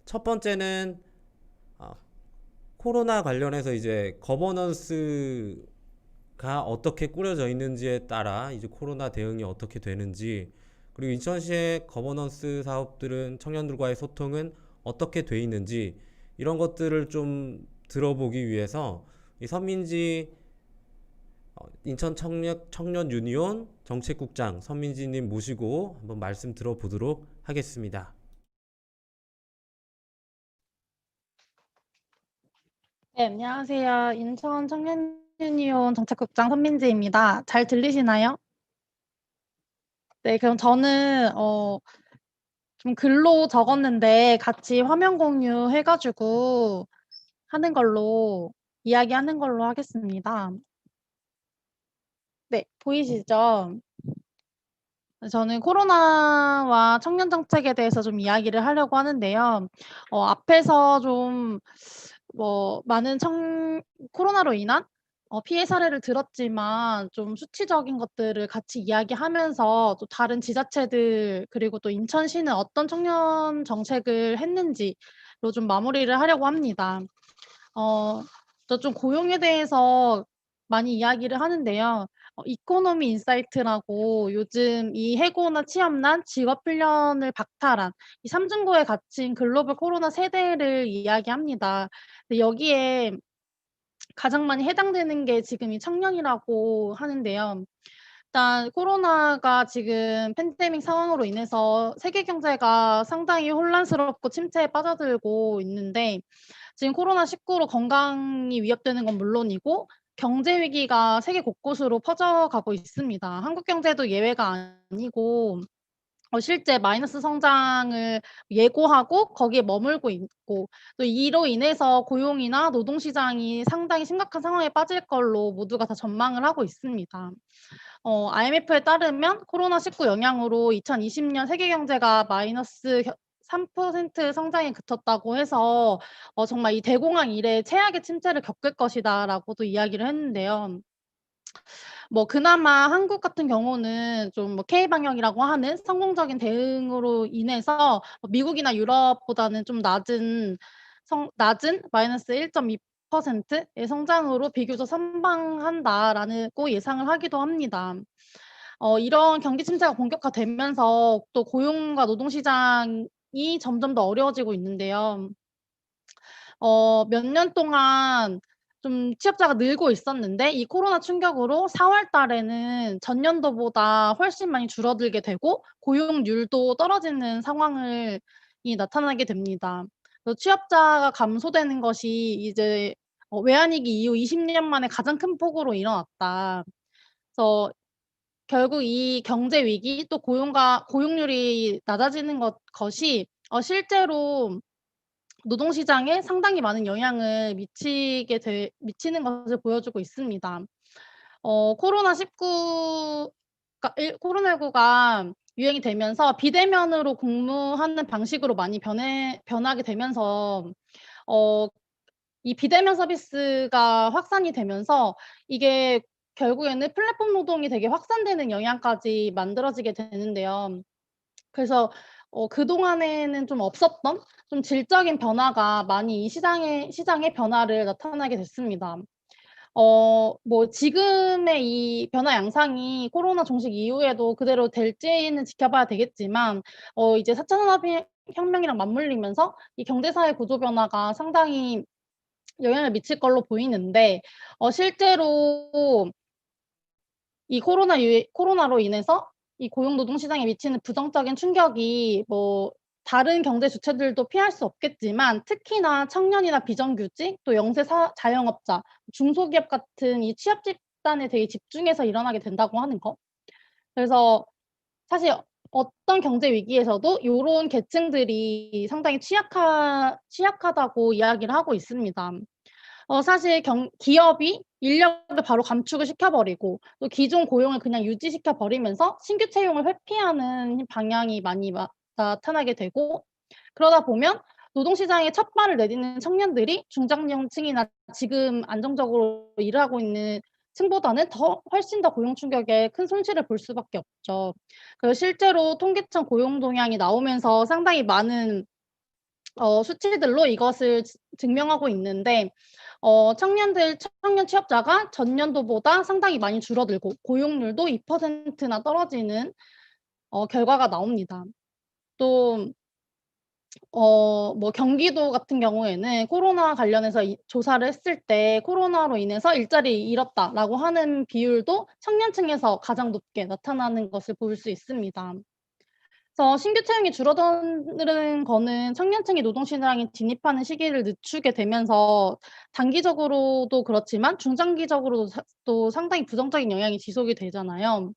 첫 번째는 코로나 관련해서 이제 거버넌스가 어떻게 꾸려져 있는지에 따라 이제 코로나 대응이 어떻게 되는지, 그리고 인천시의 거버넌스 사업들은 청년들과의 소통은 어떻게 돼 있는지, 이런 것들을 좀 들어보기 위해서 이 선민지 인천 청년 유니온 정책국장 선민지님 모시고 한번 말씀 들어보도록 하겠습니다. 네, 안녕하세요. 인천 청년 유니온 정책국장 선민지입니다. 잘 들리시나요? 네, 그럼 저는 좀 글로 적었는데 같이 화면 공유해가지고 하는 걸로 이야기하는 걸로 하겠습니다. 네, 보이시죠? 저는 코로나와 청년 정책에 대해서 좀 이야기를 하려고 하는데요. 앞에서 좀 많은 코로나로 인한 피해 사례를 들었지만 좀 수치적인 것들을 같이 이야기하면서 또 다른 지자체들 그리고 또 인천시는 어떤 청년 정책을 했는지로 좀 마무리를 하려고 합니다. 또 좀 고용에 대해서 많이 이야기를 하는데요. 이코노미 인사이트라고 요즘 이 해고나 취업난, 직업 훈련을 박탈한 이 삼중고에 갇힌 글로벌 코로나 세대를 이야기합니다. 근데 여기에 가장 많이 해당되는 게 지금 이 청년이라고 하는데요. 일단 코로나가 지금 팬데믹 상황으로 인해서 세계 경제가 상당히 혼란스럽고 침체에 빠져들고 있는데, 지금 코로나19로 건강이 위협되는 건 물론이고 경제 위기가 세계 곳곳으로 퍼져가고 있습니다. 한국 경제도 예외가 아니고 실제 마이너스 성장을 예고하고 거기에 머물고 있고, 또 이로 인해서 고용이나 노동시장이 상당히 심각한 상황에 빠질 걸로 모두가 다 전망을 하고 있습니다. IMF에 따르면 코로나19 영향으로 2020년 세계 경제가 마이너스 3% 성장에 그쳤다고 해서 정말 이 대공황 이래 최악의 침체를 겪을 것이다라고도 이야기를 했는데요. 그나마 한국 같은 경우는 좀 K-방역이라고 하는 성공적인 대응으로 인해서 미국이나 유럽보다는 좀 낮은 마이너스 1.2%의 성장으로 비교적 선방한다라고 예상을 하기도 합니다. 이런 경기 침체가 본격화되면서 또 고용과 노동시장이 점점 더 어려워지고 있는데요. 몇 년 동안 좀 취업자가 늘고 있었는데 이 코로나 충격으로 4월 달에는 전년도보다 훨씬 많이 줄어들게 되고 고용률도 떨어지는 상황이 나타나게 됩니다. 그래서 취업자가 감소되는 것이 이제 외환위기 이후 20년 만에 가장 큰 폭으로 일어났다. 그래서 결국 이 경제 위기 또 고용률이 낮아지는 것이 실제로 노동시장에 상당히 많은 영향을 미치는 것을 보여주고 있습니다. 코로나19가 유행이 되면서 비대면으로 근무하는 방식으로 많이 변하게 되면서 이 비대면 서비스가 확산이 되면서 이게 결국에는 플랫폼 노동이 되게 확산되는 영향까지 만들어지게 되는데요. 그래서 그동안에는 좀 없었던 좀 질적인 변화가 많이 이 시장의 변화를 나타나게 됐습니다. 지금의 이 변화 양상이 코로나 종식 이후에도 그대로 될지는 지켜봐야 되겠지만 이제 4차 산업혁명이랑 맞물리면서 이 경제사회 구조 변화가 상당히 영향을 미칠 걸로 보이는데 실제로 이 코로나로 인해서 이 고용 노동 시장에 미치는 부정적인 충격이 뭐 다른 경제 주체들도 피할 수 없겠지만 특히나 청년이나 비정규직 또 영세 자영업자, 중소기업 같은 이 취약 집단에 되게 집중해서 일어나게 된다고 하는 거. 그래서 사실 어떤 경제 위기에서도 요런 계층들이 상당히 취약하다고 이야기를 하고 있습니다. 사실 기업이 인력을 바로 감축을 시켜버리고 또 기존 고용을 그냥 유지시켜 버리면서 신규 채용을 회피하는 방향이 많이 나타나게 되고 그러다 보면 노동시장에 첫 발을 내딛는 청년들이 중장년층이나 지금 안정적으로 일을 하고 있는 층보다는 훨씬 더 고용 충격에 큰 손실을 볼 수밖에 없죠. 그래서 실제로 통계청 고용 동향이 나오면서 상당히 많은 수치들로 이것을 증명하고 있는데 청년 취업자가 전년도보다 상당히 많이 줄어들고 고용률도 2%나 떨어지는 결과가 나옵니다. 또 뭐 경기도 같은 경우에는 코로나 관련해서 조사를 했을 때 코로나로 인해서 일자리 잃었다라고 하는 비율도 청년층에서 가장 높게 나타나는 것을 볼 수 있습니다. 그래서 신규 채용이 줄어드는 거는 청년층이 노동시장에 진입하는 시기를 늦추게 되면서 단기적으로도 그렇지만 중장기적으로도 또 상당히 부정적인 영향이 지속이 되잖아요.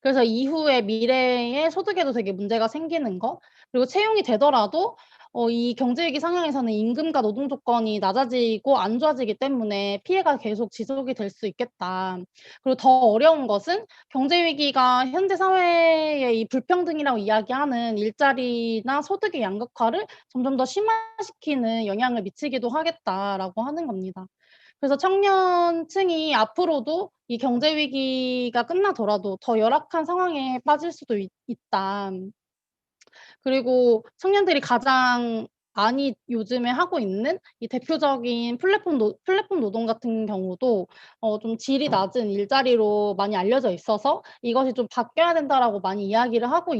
그래서 이후에 미래의 소득에도 되게 문제가 생기는 거 그리고 채용이 되더라도 이 경제 위기 상황에서는 임금과 노동 조건이 낮아지고 안 좋아지기 때문에 피해가 계속 지속이 될 수 있겠다. 그리고 더 어려운 것은 경제 위기가 현재 사회의 이 불평등이라고 이야기하는 일자리나 소득의 양극화를 점점 더 심화시키는 영향을 미치기도 하겠다라고 하는 겁니다. 그래서 청년층이 앞으로도 이 경제 위기가 끝나더라도 더 열악한 상황에 빠질 수도 있다. 그리고 청년들이 가장 많이 요즘에 하고 있는 이 대표적인 플랫폼 노동 같은 경우도 좀 질이 낮은 일자리로 많이 알려져 있어서 이것이 좀 바뀌어야 된다라고 많이 이야기를 하고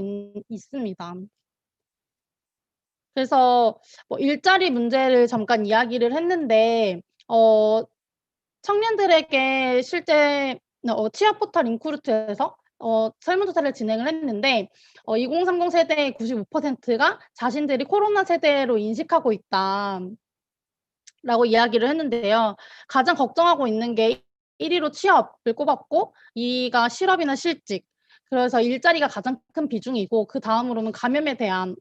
있습니다. 그래서 뭐 일자리 문제를 잠깐 이야기를 했는데 청년들에게 실제 취업 포털 인크루트에서 설문조사를 진행을 했는데 2030 세대의 95%가 자신들이 코로나 세대로 인식하고 있다라고 이야기를 했는데요. 가장 걱정하고 있는 게 1위로 취업을 꼽았고 2위가 실업이나 실직. 그래서 일자리가 가장 큰 비중이고 그다음으로는 감염에 대한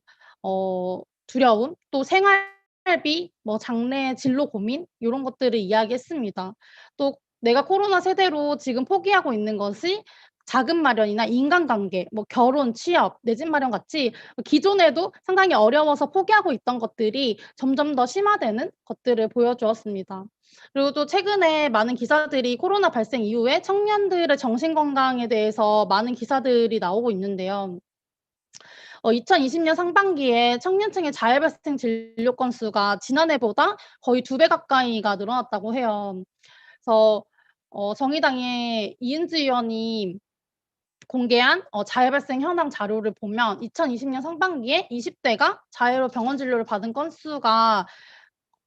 두려움, 또 생활비, 뭐 장래 진로 고민 요런 것들을 이야기했습니다. 또 내가 코로나 세대로 지금 포기하고 있는 것이 자금 마련이나 인간관계, 뭐 결혼, 취업, 내 집 마련 같이 기존에도 상당히 어려워서 포기하고 있던 것들이 점점 더 심화되는 것들을 보여주었습니다. 그리고 또 최근에 많은 기사들이 코로나 발생 이후에 청년들의 정신 건강에 대해서 많은 기사들이 나오고 있는데요. 2020년 상반기에 청년층의 자해 발생 진료 건수가 지난해보다 거의 2배 가까이가 늘어났다고 해요. 그래서 정의당의 이은지 의원이 공개한 자해 발생 현황 자료를 보면 2020년 상반기에 20대가 자해로 병원 진료를 받은 건수가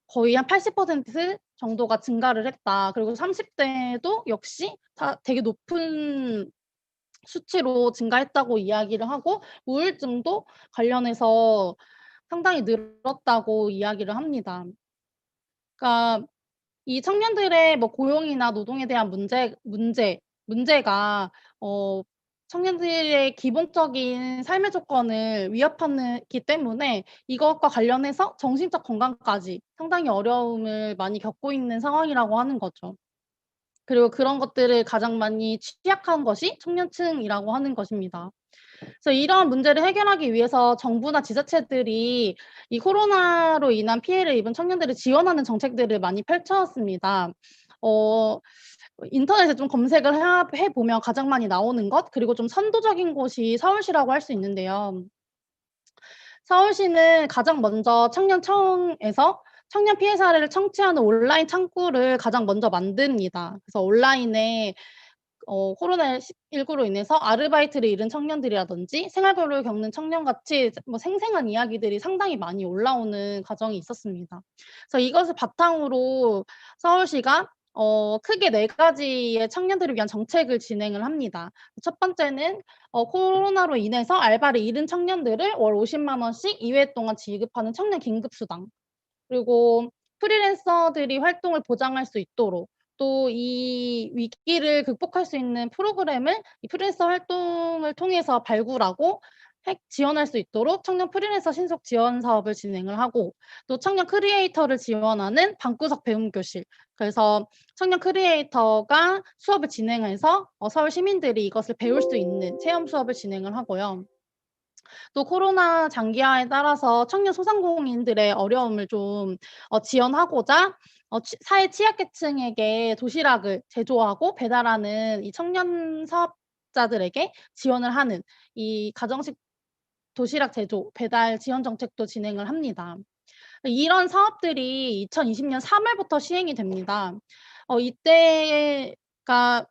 거의 한 80% 정도가 증가를 했다. 그리고 30대도 역시 다 되게 높은 수치로 증가했다고 이야기를 하고 우울증도 관련해서 상당히 늘었다고 이야기를 합니다. 그러니까 이 청년들의 뭐 고용이나 노동에 대한 문제가 청년들의 기본적인 삶의 조건을 위협하기 때문에 이것과 관련해서 정신적 건강까지 상당히 어려움을 많이 겪고 있는 상황이라고 하는 거죠. 그리고 그런 것들을 가장 많이 취약한 것이 청년층이라고 하는 것입니다. 그래서 이러한 문제를 해결하기 위해서 정부나 지자체들이 이 코로나로 인한 피해를 입은 청년들을 지원하는 정책들을 많이 펼쳐왔습니다. 인터넷에 좀 검색을 해보면 가장 많이 나오는 것, 그리고 좀 선도적인 곳이 서울시라고 할 수 있는데요. 서울시는 가장 먼저 청년청에서 청년 피해 사례를 청취하는 온라인 창구를 가장 먼저 만듭니다. 그래서 온라인에 코로나19로 인해서 아르바이트를 잃은 청년들이라든지 생활고를 겪는 청년같이 뭐 생생한 이야기들이 상당히 많이 올라오는 과정이 있었습니다. 그래서 이것을 바탕으로 서울시가 크게 4가지의 청년들을 위한 정책을 진행을 합니다. 첫 번째는 코로나로 인해서 알바를 잃은 청년들을 월 50만 원씩 2회 동안 지급하는 청년 긴급수당. 그리고 프리랜서들이 활동을 보장할 수 있도록 또 이 위기를 극복할 수 있는 프로그램을 이 프리랜서 활동을 통해서 발굴하고 지원할 수 있도록 청년 프리랜서 신속 지원 사업을 진행을 하고 또 청년 크리에이터를 지원하는 방구석 배움 교실. 그래서 청년 크리에이터가 수업을 진행해서 서울 시민들이 이것을 배울 수 있는 체험 수업을 진행을 하고요. 또 코로나 장기화에 따라서 청년 소상공인들의 어려움을 좀 지원하고자 사회 취약계층에게 도시락을 제조하고 배달하는 이 청년 사업자들에게 지원을 하는 이 가정식 도시락 제조, 배달 지원 정책도 진행을 합니다. 이런 사업들이 2020년 3월부터 시행이 됩니다. 이때가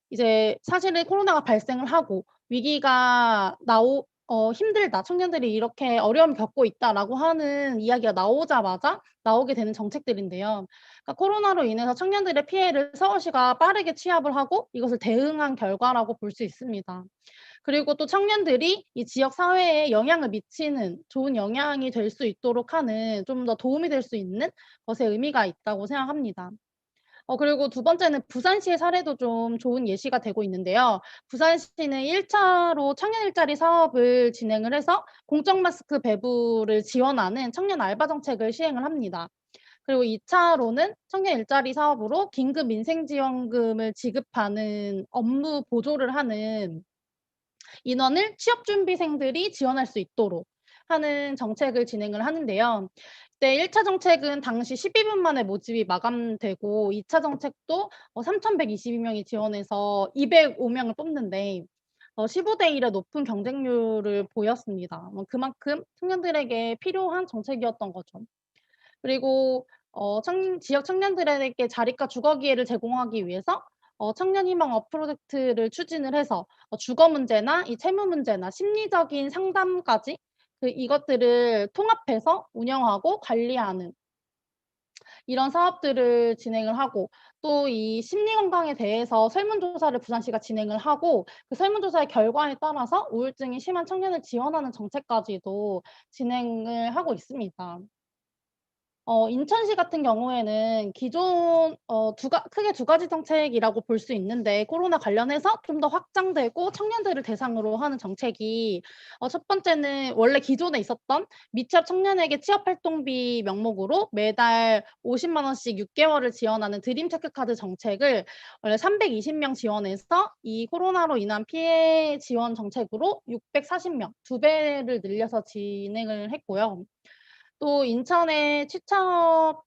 이제 사실은 코로나가 발생을 하고 위기가 힘들다. 청년들이 이렇게 어려움을 겪고 있다라고 하는 이야기가 나오자마자 나오게 되는 정책들인데요. 그러니까 코로나로 인해서 청년들의 피해를 서울시가 빠르게 취합을 하고 이것을 대응한 결과라고 볼 수 있습니다. 그리고 또 청년들이 이 지역 사회에 영향을 미치는 좋은 영향이 될 수 있도록 하는 좀 더 도움이 될 수 있는 것에 의미가 있다고 생각합니다. 그리고 두 번째는 부산시의 사례도 좀 좋은 예시가 되고 있는데요. 부산시는 1차로 청년 일자리 사업을 진행을 해서 공적 마스크 배부를 지원하는 청년 알바 정책을 시행을 합니다. 그리고 2차로는 청년 일자리 사업으로 긴급 민생지원금을 지급하는 업무 보조를 하는 인원을 취업준비생들이 지원할 수 있도록 하는 정책을 진행을 하는데요. 네, 1차 정책은 당시 12분 만에 모집이 마감되고 2차 정책도 3,122명이 지원해서 205명을 뽑는데 15대 1의 높은 경쟁률을 보였습니다. 그만큼 청년들에게 필요한 정책이었던 거죠. 그리고 지역 청년들에게 자립과 주거 기회를 제공하기 위해서 청년 희망 프로젝트를 추진을 해서 주거 문제나 이 채무 문제나 심리적인 상담까지 이것들을 통합해서 운영하고 관리하는 이런 사업들을 진행을 하고 또 이 심리 건강에 대해서 설문조사를 부산시가 진행을 하고 그 설문조사의 결과에 따라서 우울증이 심한 청년을 지원하는 정책까지도 진행을 하고 있습니다. 인천시 같은 경우에는 기존 크게 두 가지 정책이라고 볼 수 있는데 코로나 관련해서 좀 더 확장되고 청년들을 대상으로 하는 정책이 첫 번째는 원래 기존에 있었던 미취업 청년에게 취업활동비 명목으로 매달 50만 원씩 6개월을 지원하는 드림 체크카드 정책을 원래 320명 지원해서 이 코로나로 인한 피해 지원 정책으로 640명, 2배를 늘려서 진행을 했고요. 또 인천의 취업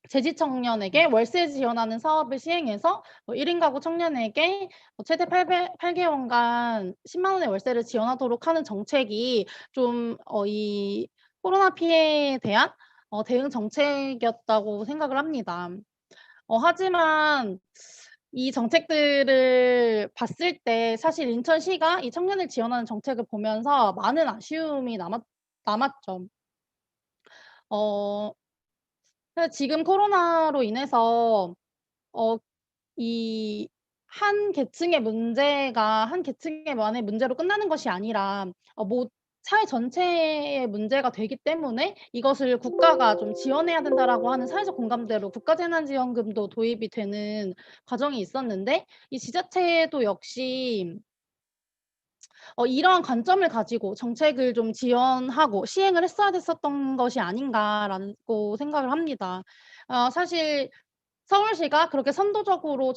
재직 청년에게 월세 지원하는 사업을 시행해서 1인 가구 청년에게 최대 8개월간 10만 원의 월세를 지원하도록 하는 정책이 좀 이 코로나 피해에 대한 대응 정책이었다고 생각을 합니다. 하지만 이 정책들을 봤을 때 사실 인천시가 이 청년을 지원하는 정책을 보면서 많은 아쉬움이 남았죠. 어 지금 코로나로 인해서 이 한 계층의 문제로 끝나는 것이 아니라 사회 전체의 문제가 되기 때문에 이것을 국가가 좀 지원해야 된다라고 하는 사회적 공감대로 국가재난지원금도 도입이 되는 과정이 있었는데 이 지자체도 역시 이러한 관점을 가지고 정책을 좀 지원하고 시행을 했어야 됐었던 것이 아닌가라고 생각을 합니다. 사실 서울시가 그렇게 선도적으로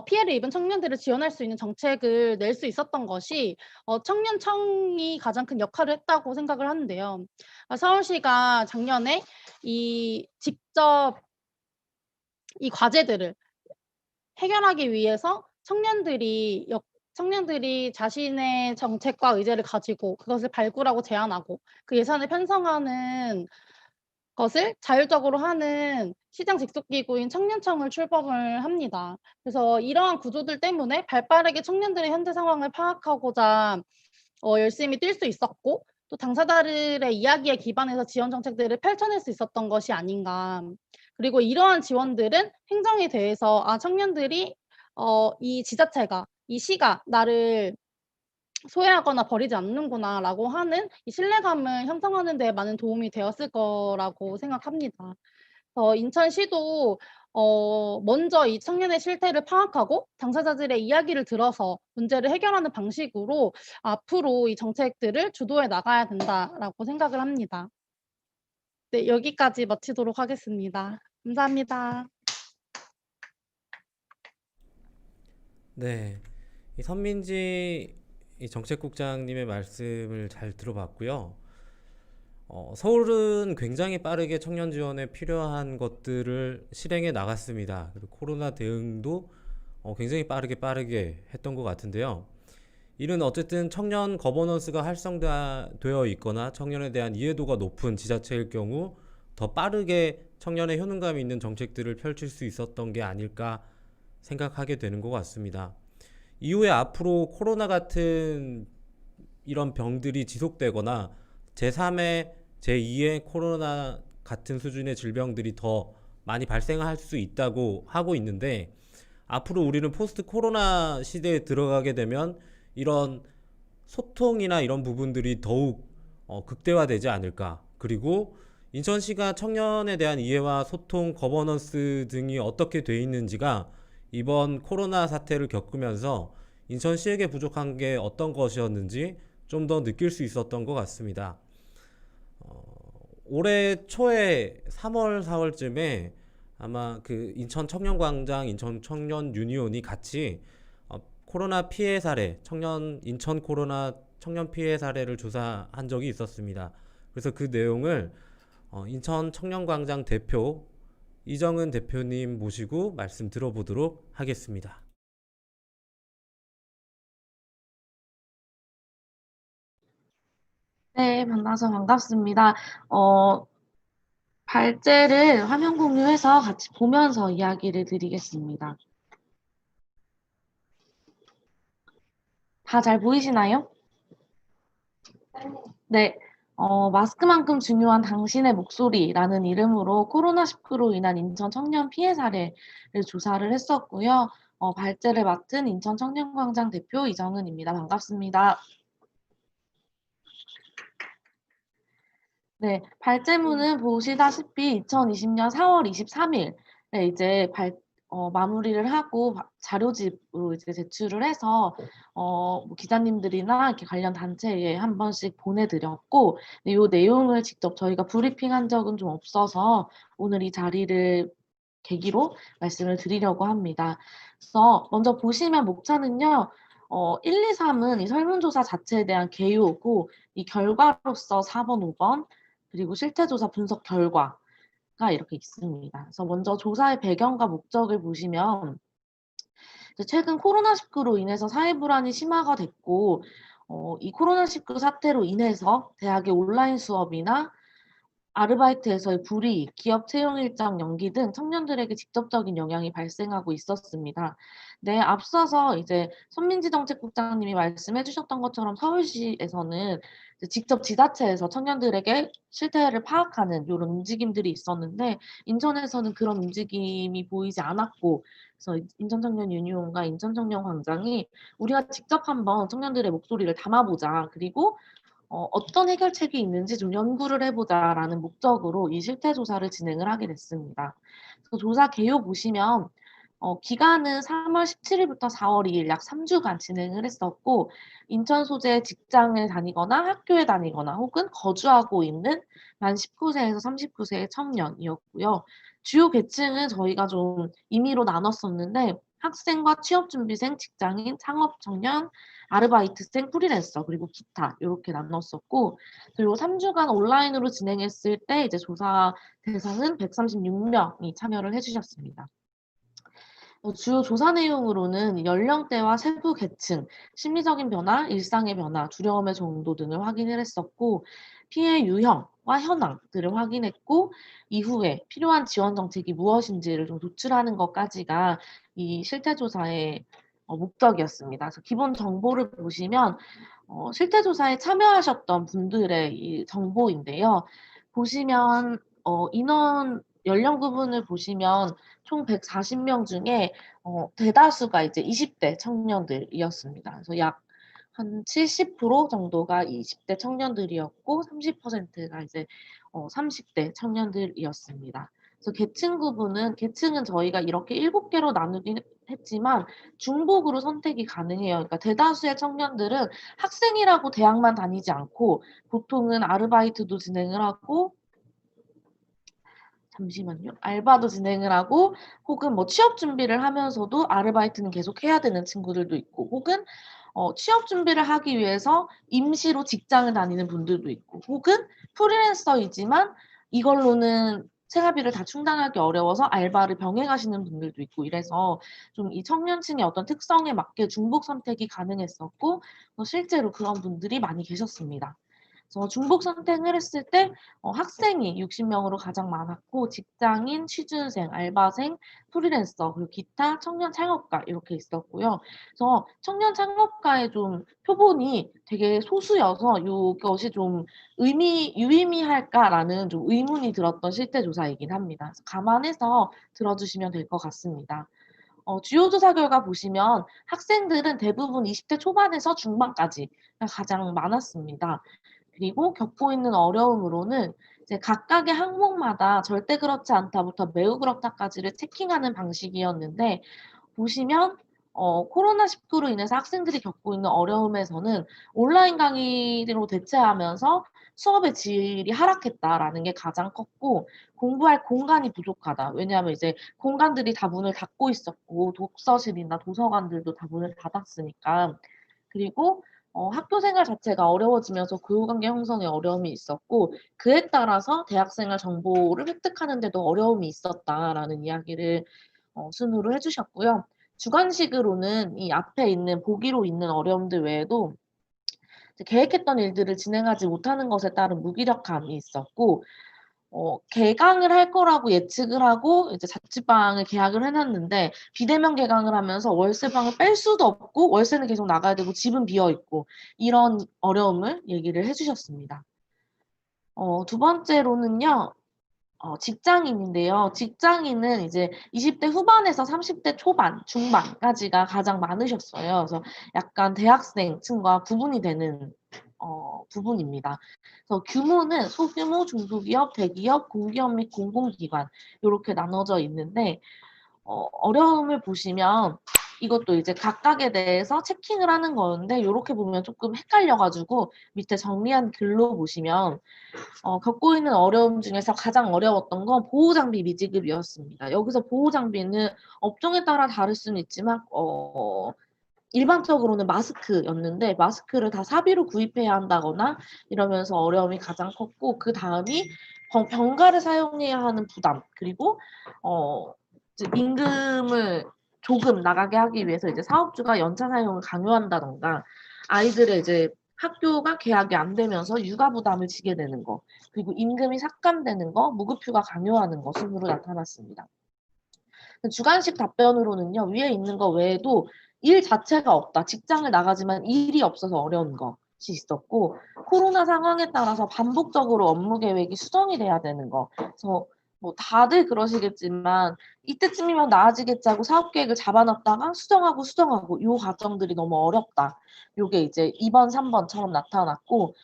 피해를 입은 청년들을 지원할 수 있는 정책을 낼 수 있었던 것이 청년청이 가장 큰 역할을 했다고 생각을 하는데요. 서울시가 작년에 직접 이 과제들을 해결하기 위해서 청년들이 자신의 정책과 의제를 가지고 그것을 발굴하고 제안하고 그 예산을 편성하는 것을 자율적으로 하는 시장 직속기구인 청년청을 출범을 합니다. 그래서 이러한 구조들 때문에 발빠르게 청년들의 현재 상황을 파악하고자 열심히 뛸 수 있었고, 또 당사자들의 이야기에 기반해서 지원 정책들을 펼쳐낼 수 있었던 것이 아닌가. 그리고 이러한 지원들은 행정에 대해서 청년들이 이 지자체가, 이 시가 나를 소외하거나 버리지 않는구나라고 하는 이 신뢰감을 형성하는 데 많은 도움이 되었을 거라고 생각합니다. 인천시도 먼저 이 청년의 실태를 파악하고 당사자들의 이야기를 들어서 문제를 해결하는 방식으로 앞으로 이 정책들을 주도해 나가야 된다라고 생각을 합니다. 네, 여기까지 마치도록 하겠습니다. 감사합니다. 네, 이 선민지 이 정책국장님의 말씀을 잘 들어봤고요. 서울은 굉장히 빠르게 청년 지원에 필요한 것들을 실행해 나갔습니다. 그리고 코로나 대응도 굉장히 빠르게 했던 것 같은데요. 이는 어쨌든 청년 거버넌스가 활성되어 있거나 청년에 대한 이해도가 높은 지자체일 경우 더 빠르게 청년의 효능감 있는 정책들을 펼칠 수 있었던 게 아닐까 생각하게 되는 것 같습니다. 이후에 앞으로 코로나 같은 이런 병들이 지속되거나 제3의 제2의 코로나 같은 수준의 질병들이 더 많이 발생할 수 있다고 하고 있는데, 앞으로 우리는 포스트 코로나 시대에 들어가게 되면 이런 소통이나 이런 부분들이 더욱 극대화되지 않을까. 그리고 인천시가 청년에 대한 이해와 소통, 거버넌스 등이 어떻게 돼 있는지가 이번 코로나 사태를 겪으면서 인천시에게 부족한 게 어떤 것이었는지 좀 더 느낄 수 있었던 것 같습니다. 올해 초에 3월, 4월쯤에 아마 그 인천 청년광장, 인천 청년 유니온이 같이 코로나 피해 사례, 인천 코로나 청년 피해 사례를 조사한 적이 있었습니다. 그래서 그 내용을 인천 청년광장 대표 이정은 대표님 모시고 말씀 들어보도록 하겠습니다. 네, 만나서 반갑습니다. 발제를 화면 공유해서 같이 보면서 이야기를 드리겠습니다. 다 잘 보이시나요? 네. 마스크만큼 중요한 당신의 목소리라는 이름으로 코로나19로 인한 인천 청년 피해 사례를 조사를 했었고요. 발제를 맡은 인천 청년광장 대표 이정은입니다. 반갑습니다. 네, 발제문은 보시다시피 2020년 4월 23일에 이제 마무리를 하고 자료집으로 이제 제출을 해서 뭐 기자님들이나 이렇게 관련 단체에 한 번씩 보내드렸고, 이 내용을 직접 저희가 브리핑한 적은 좀 없어서 오늘 이 자리를 계기로 말씀을 드리려고 합니다. 그래서 먼저 보시면 목차는요. 1, 2, 3은 이 설문조사 자체에 대한 개요고, 이 결과로서 4번, 5번, 그리고 실태조사 분석 결과가 이렇게 있습니다. 그래서 먼저 조사의 배경과 목적을 보시면, 최근 코로나19로 인해서 사회 불안이 심화가 됐고, 이 코로나19 사태로 인해서 대학의 온라인 수업이나 아르바이트에서의 불이익, 기업 채용 일정 연기 등 청년들에게 직접적인 영향이 발생하고 있었습니다. 네, 앞서서 이제 손민지 정책국장님이 말씀해 주셨던 것처럼 서울시에서는 직접 지자체에서 청년들에게 실태를 파악하는 이런 움직임들이 있었는데, 인천에서는 그런 움직임이 보이지 않았고, 그래서 인천청년 유니온과 인천청년광장이 우리가 직접 한번 청년들의 목소리를 담아보자, 그리고 어떤 해결책이 있는지 좀 연구를 해보자라는 목적으로 이 실태조사를 진행을 하게 됐습니다. 그 조사 개요 보시면 기간은 3월 17일부터 4월 2일 약 3주간 진행을 했었고, 인천 소재 직장에 다니거나 학교에 다니거나 혹은 거주하고 있는 만 19세에서 39세의 청년이었고요. 주요 계층은 저희가 좀 임의로 나눴었는데, 학생과 취업준비생, 직장인, 창업청년, 아르바이트생, 프리랜서, 그리고 기타 이렇게 나눴었고, 그리고 3주간 온라인으로 진행했을 때 이제 조사 대상은 136명이 참여를 해주셨습니다. 주요 조사 내용으로는 연령대와 세부 계층, 심리적인 변화, 일상의 변화, 두려움의 정도 등을 확인을 했었고, 피해 유형과 현황들을 확인했고, 이후에 필요한 지원 정책이 무엇인지를 좀 도출하는 것까지가 이 실태조사의 목적이었습니다. 그래서 기본 정보를 보시면 실태조사에 참여하셨던 분들의 이 정보인데요. 보시면 인원 연령 구분을 보시면 총 140명 중에 대다수가 이제 20대 청년들이었습니다. 그래서 약 한 70% 정도가 20대 청년들이었고 30%가 이제 30대 청년들이었습니다. 그래서 계층은 저희가 이렇게 7개로 나누긴 했지만 중복으로 선택이 가능해요. 그러니까 대다수의 청년들은 학생이라고 대학만 다니지 않고 보통은 아르바이트도 진행을 하고 알바도 진행을 하고 혹은 뭐 취업 준비를 하면서도 아르바이트는 계속 해야 되는 친구들도 있고 혹은 취업 준비를 하기 위해서 임시로 직장을 다니는 분들도 있고 혹은 프리랜서이지만 이걸로는 생활비를 다 충당하기 어려워서 알바를 병행하시는 분들도 있고 이래서 좀 이 청년층의 어떤 특성에 맞게 중복 선택이 가능했었고 실제로 그런 분들이 많이 계셨습니다. 그래서 중복 선택을 했을 때 학생이 60명으로 가장 많았고 직장인, 취준생, 알바생, 프리랜서 그리고 기타 청년 창업가 이렇게 있었고요. 그래서 청년 창업가의 좀 표본이 되게 소수여서 이것이 좀 유의미할까라는 좀 의문이 들었던 실태조사이긴 합니다. 그래서 감안해서 들어주시면 될 것 같습니다. 주요 조사 결과 보시면 학생들은 대부분 20대 초반에서 중반까지 가장 많았습니다. 그리고 겪고 있는 어려움으로는 이제 각각의 항목마다 절대 그렇지 않다부터 매우 그렇다까지를 체킹하는 방식이었는데 보시면 코로나19로 인해서 학생들이 겪고 있는 어려움에서는 온라인 강의로 대체하면서 수업의 질이 하락했다라는 게 가장 컸고 공부할 공간이 부족하다. 왜냐하면 이제 공간들이 다 문을 닫고 있었고 독서실이나 도서관들도 다 문을 닫았으니까. 그리고 학교 생활 자체가 어려워지면서 교우관계 형성에 어려움이 있었고 그에 따라서 대학생활 정보를 획득하는 데도 어려움이 있었다라는 이야기를 순으로 해주셨고요. 주관식으로는 이 앞에 있는 보기로 있는 어려움들 외에도 계획했던 일들을 진행하지 못하는 것에 따른 무기력함이 있었고 개강을 할 거라고 예측을 하고 이제 자취방을 계약을 해놨는데 비대면 개강을 하면서 월세방을 뺄 수도 없고 월세는 계속 나가야 되고 집은 비어 있고 이런 어려움을 얘기를 해주셨습니다. 두 번째로는요. 직장인인데요. 직장인은 이제 20대 후반에서 30대 초반, 중반까지가 가장 많으셨어요. 그래서 약간 대학생층과 구분이 되는 부분입니다. 그래서 규모는 소규모, 중소기업, 대기업, 공기업 및 공공기관 이렇게 나눠져 있는데 어려움을 보시면 이것도 이제 각각에 대해서 체킹을 하는 건데 이렇게 보면 조금 헷갈려가지고 밑에 정리한 글로 보시면 겪고 있는 어려움 중에서 가장 어려웠던 건 보호장비 미지급이었습니다. 여기서 보호장비는 업종에 따라 다를 수는 있지만 일반적으로는 마스크였는데 마스크를 다 사비로 구입해야 한다거나 이러면서 어려움이 가장 컸고 그 다음이 병가를 사용해야 하는 부담 그리고 이제 임금을 조금 나가게 하기 위해서 이제 사업주가 연차 사용을 강요한다던가 아이들의 이제 학교가 개학이 안 되면서 육아 부담을 지게 되는 거 그리고 임금이 삭감되는 거 무급휴가 강요하는 거 순으로 나타났습니다. 주관식 답변으로는요. 위에 있는 거 외에도 일 자체가 없다. 직장을 나가지만 일이 없어서 어려운 것이 있었고 코로나 상황에 따라서 반복적으로 업무 계획이 수정이 돼야 되는 거. 그래서 뭐 다들 그러시겠지만 이때쯤이면 나아지겠지 하고 사업 계획을 잡아놨다가 수정하고 이 과정들이 너무 어렵다. 요게 이제 2번, 3번처럼 나타났고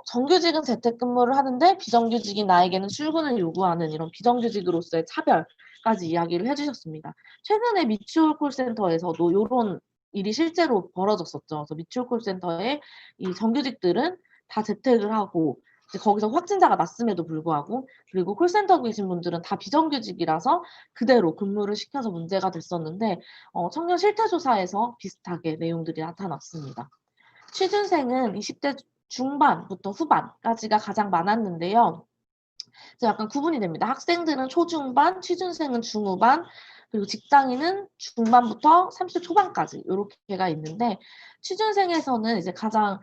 정규직은 재택근무를 하는데 비정규직인 나에게는 출근을 요구하는 이런 비정규직으로서의 차별까지 이야기를 해주셨습니다. 최근에 미추홀 콜센터에서도 이런 일이 실제로 벌어졌었죠. 그래서 미추홀 콜센터에 이 정규직들은 다 재택을 하고 이제 거기서 확진자가 났음에도 불구하고 그리고 콜센터 계신 분들은 다 비정규직이라서 그대로 근무를 시켜서 문제가 됐었는데 청년 실태조사에서 비슷하게 내용들이 나타났습니다. 취준생은 20대 중반부터 후반까지가 가장 많았는데요. 약간 구분이 됩니다. 학생들은 초중반, 취준생은 중후반, 그리고 직장인은 중반부터 30대 초반까지 이렇게가 있는데 취준생에서는 이제 가장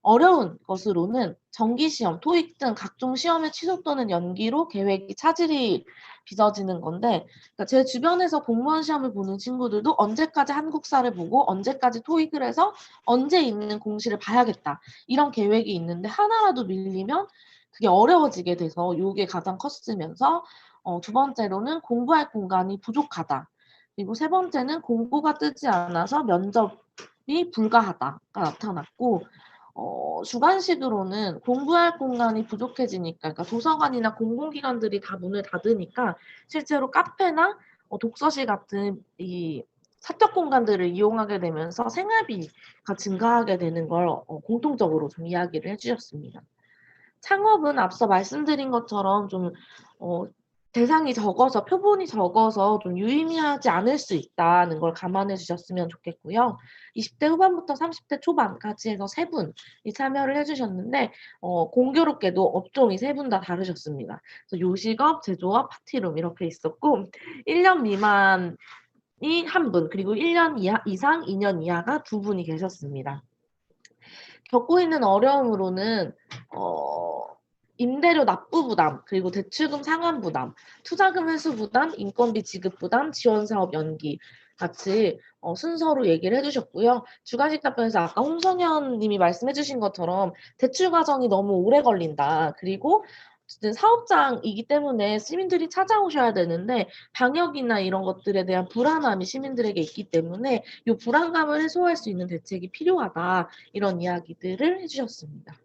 어려운 것으로는 정기시험, 토익 등 각종 시험의 취소 또는 연기로 계획이 차질이 빚어지는 건데 그러니까 제 주변에서 공무원 시험을 보는 친구들도 언제까지 한국사를 보고 언제까지 토익을 해서 언제 있는 공시를 봐야겠다 이런 계획이 있는데 하나라도 밀리면 그게 어려워지게 돼서 이게 가장 컸으면서 두 번째로는 공부할 공간이 부족하다. 그리고 세 번째는 공고가 뜨지 않아서 면접이 불가하다가 나타났고 주관식으로는 공부할 공간이 부족해지니까, 그러니까 도서관이나 공공기관들이 다 문을 닫으니까 실제로 카페나 독서실 같은 이 사적 공간들을 이용하게 되면서 생활비가 증가하게 되는 걸 공통적으로 좀 이야기를 해주셨습니다. 창업은 앞서 말씀드린 것처럼 좀 대상이 적어서 표본이 적어서 좀 유의미하지 않을 수 있다는 걸 감안해 주셨으면 좋겠고요. 20대 후반부터 30대 초반까지 해서 세 분이 참여를 해주셨는데 공교롭게도 업종이 세 분 다 다르셨습니다. 그래서 요식업, 제조업, 파티룸 이렇게 있었고 1년 미만이 한 분, 그리고 1년 이상 2년 이하가 두 분이 계셨습니다. 겪고 있는 어려움으로는 임대료 납부 부담, 그리고 대출금 상환 부담, 투자금 회수 부담, 인건비 지급 부담, 지원 사업 연기 같이 순서로 얘기를 해주셨고요. 주관식 답변에서 아까 홍성현 님이 말씀해 주신 것처럼 대출 과정이 너무 오래 걸린다. 그리고 어쨌든 사업장이기 때문에 시민들이 찾아오셔야 되는데 방역이나 이런 것들에 대한 불안함이 시민들에게 있기 때문에 이 불안감을 해소할 수 있는 대책이 필요하다. 이런 이야기들을 해주셨습니다.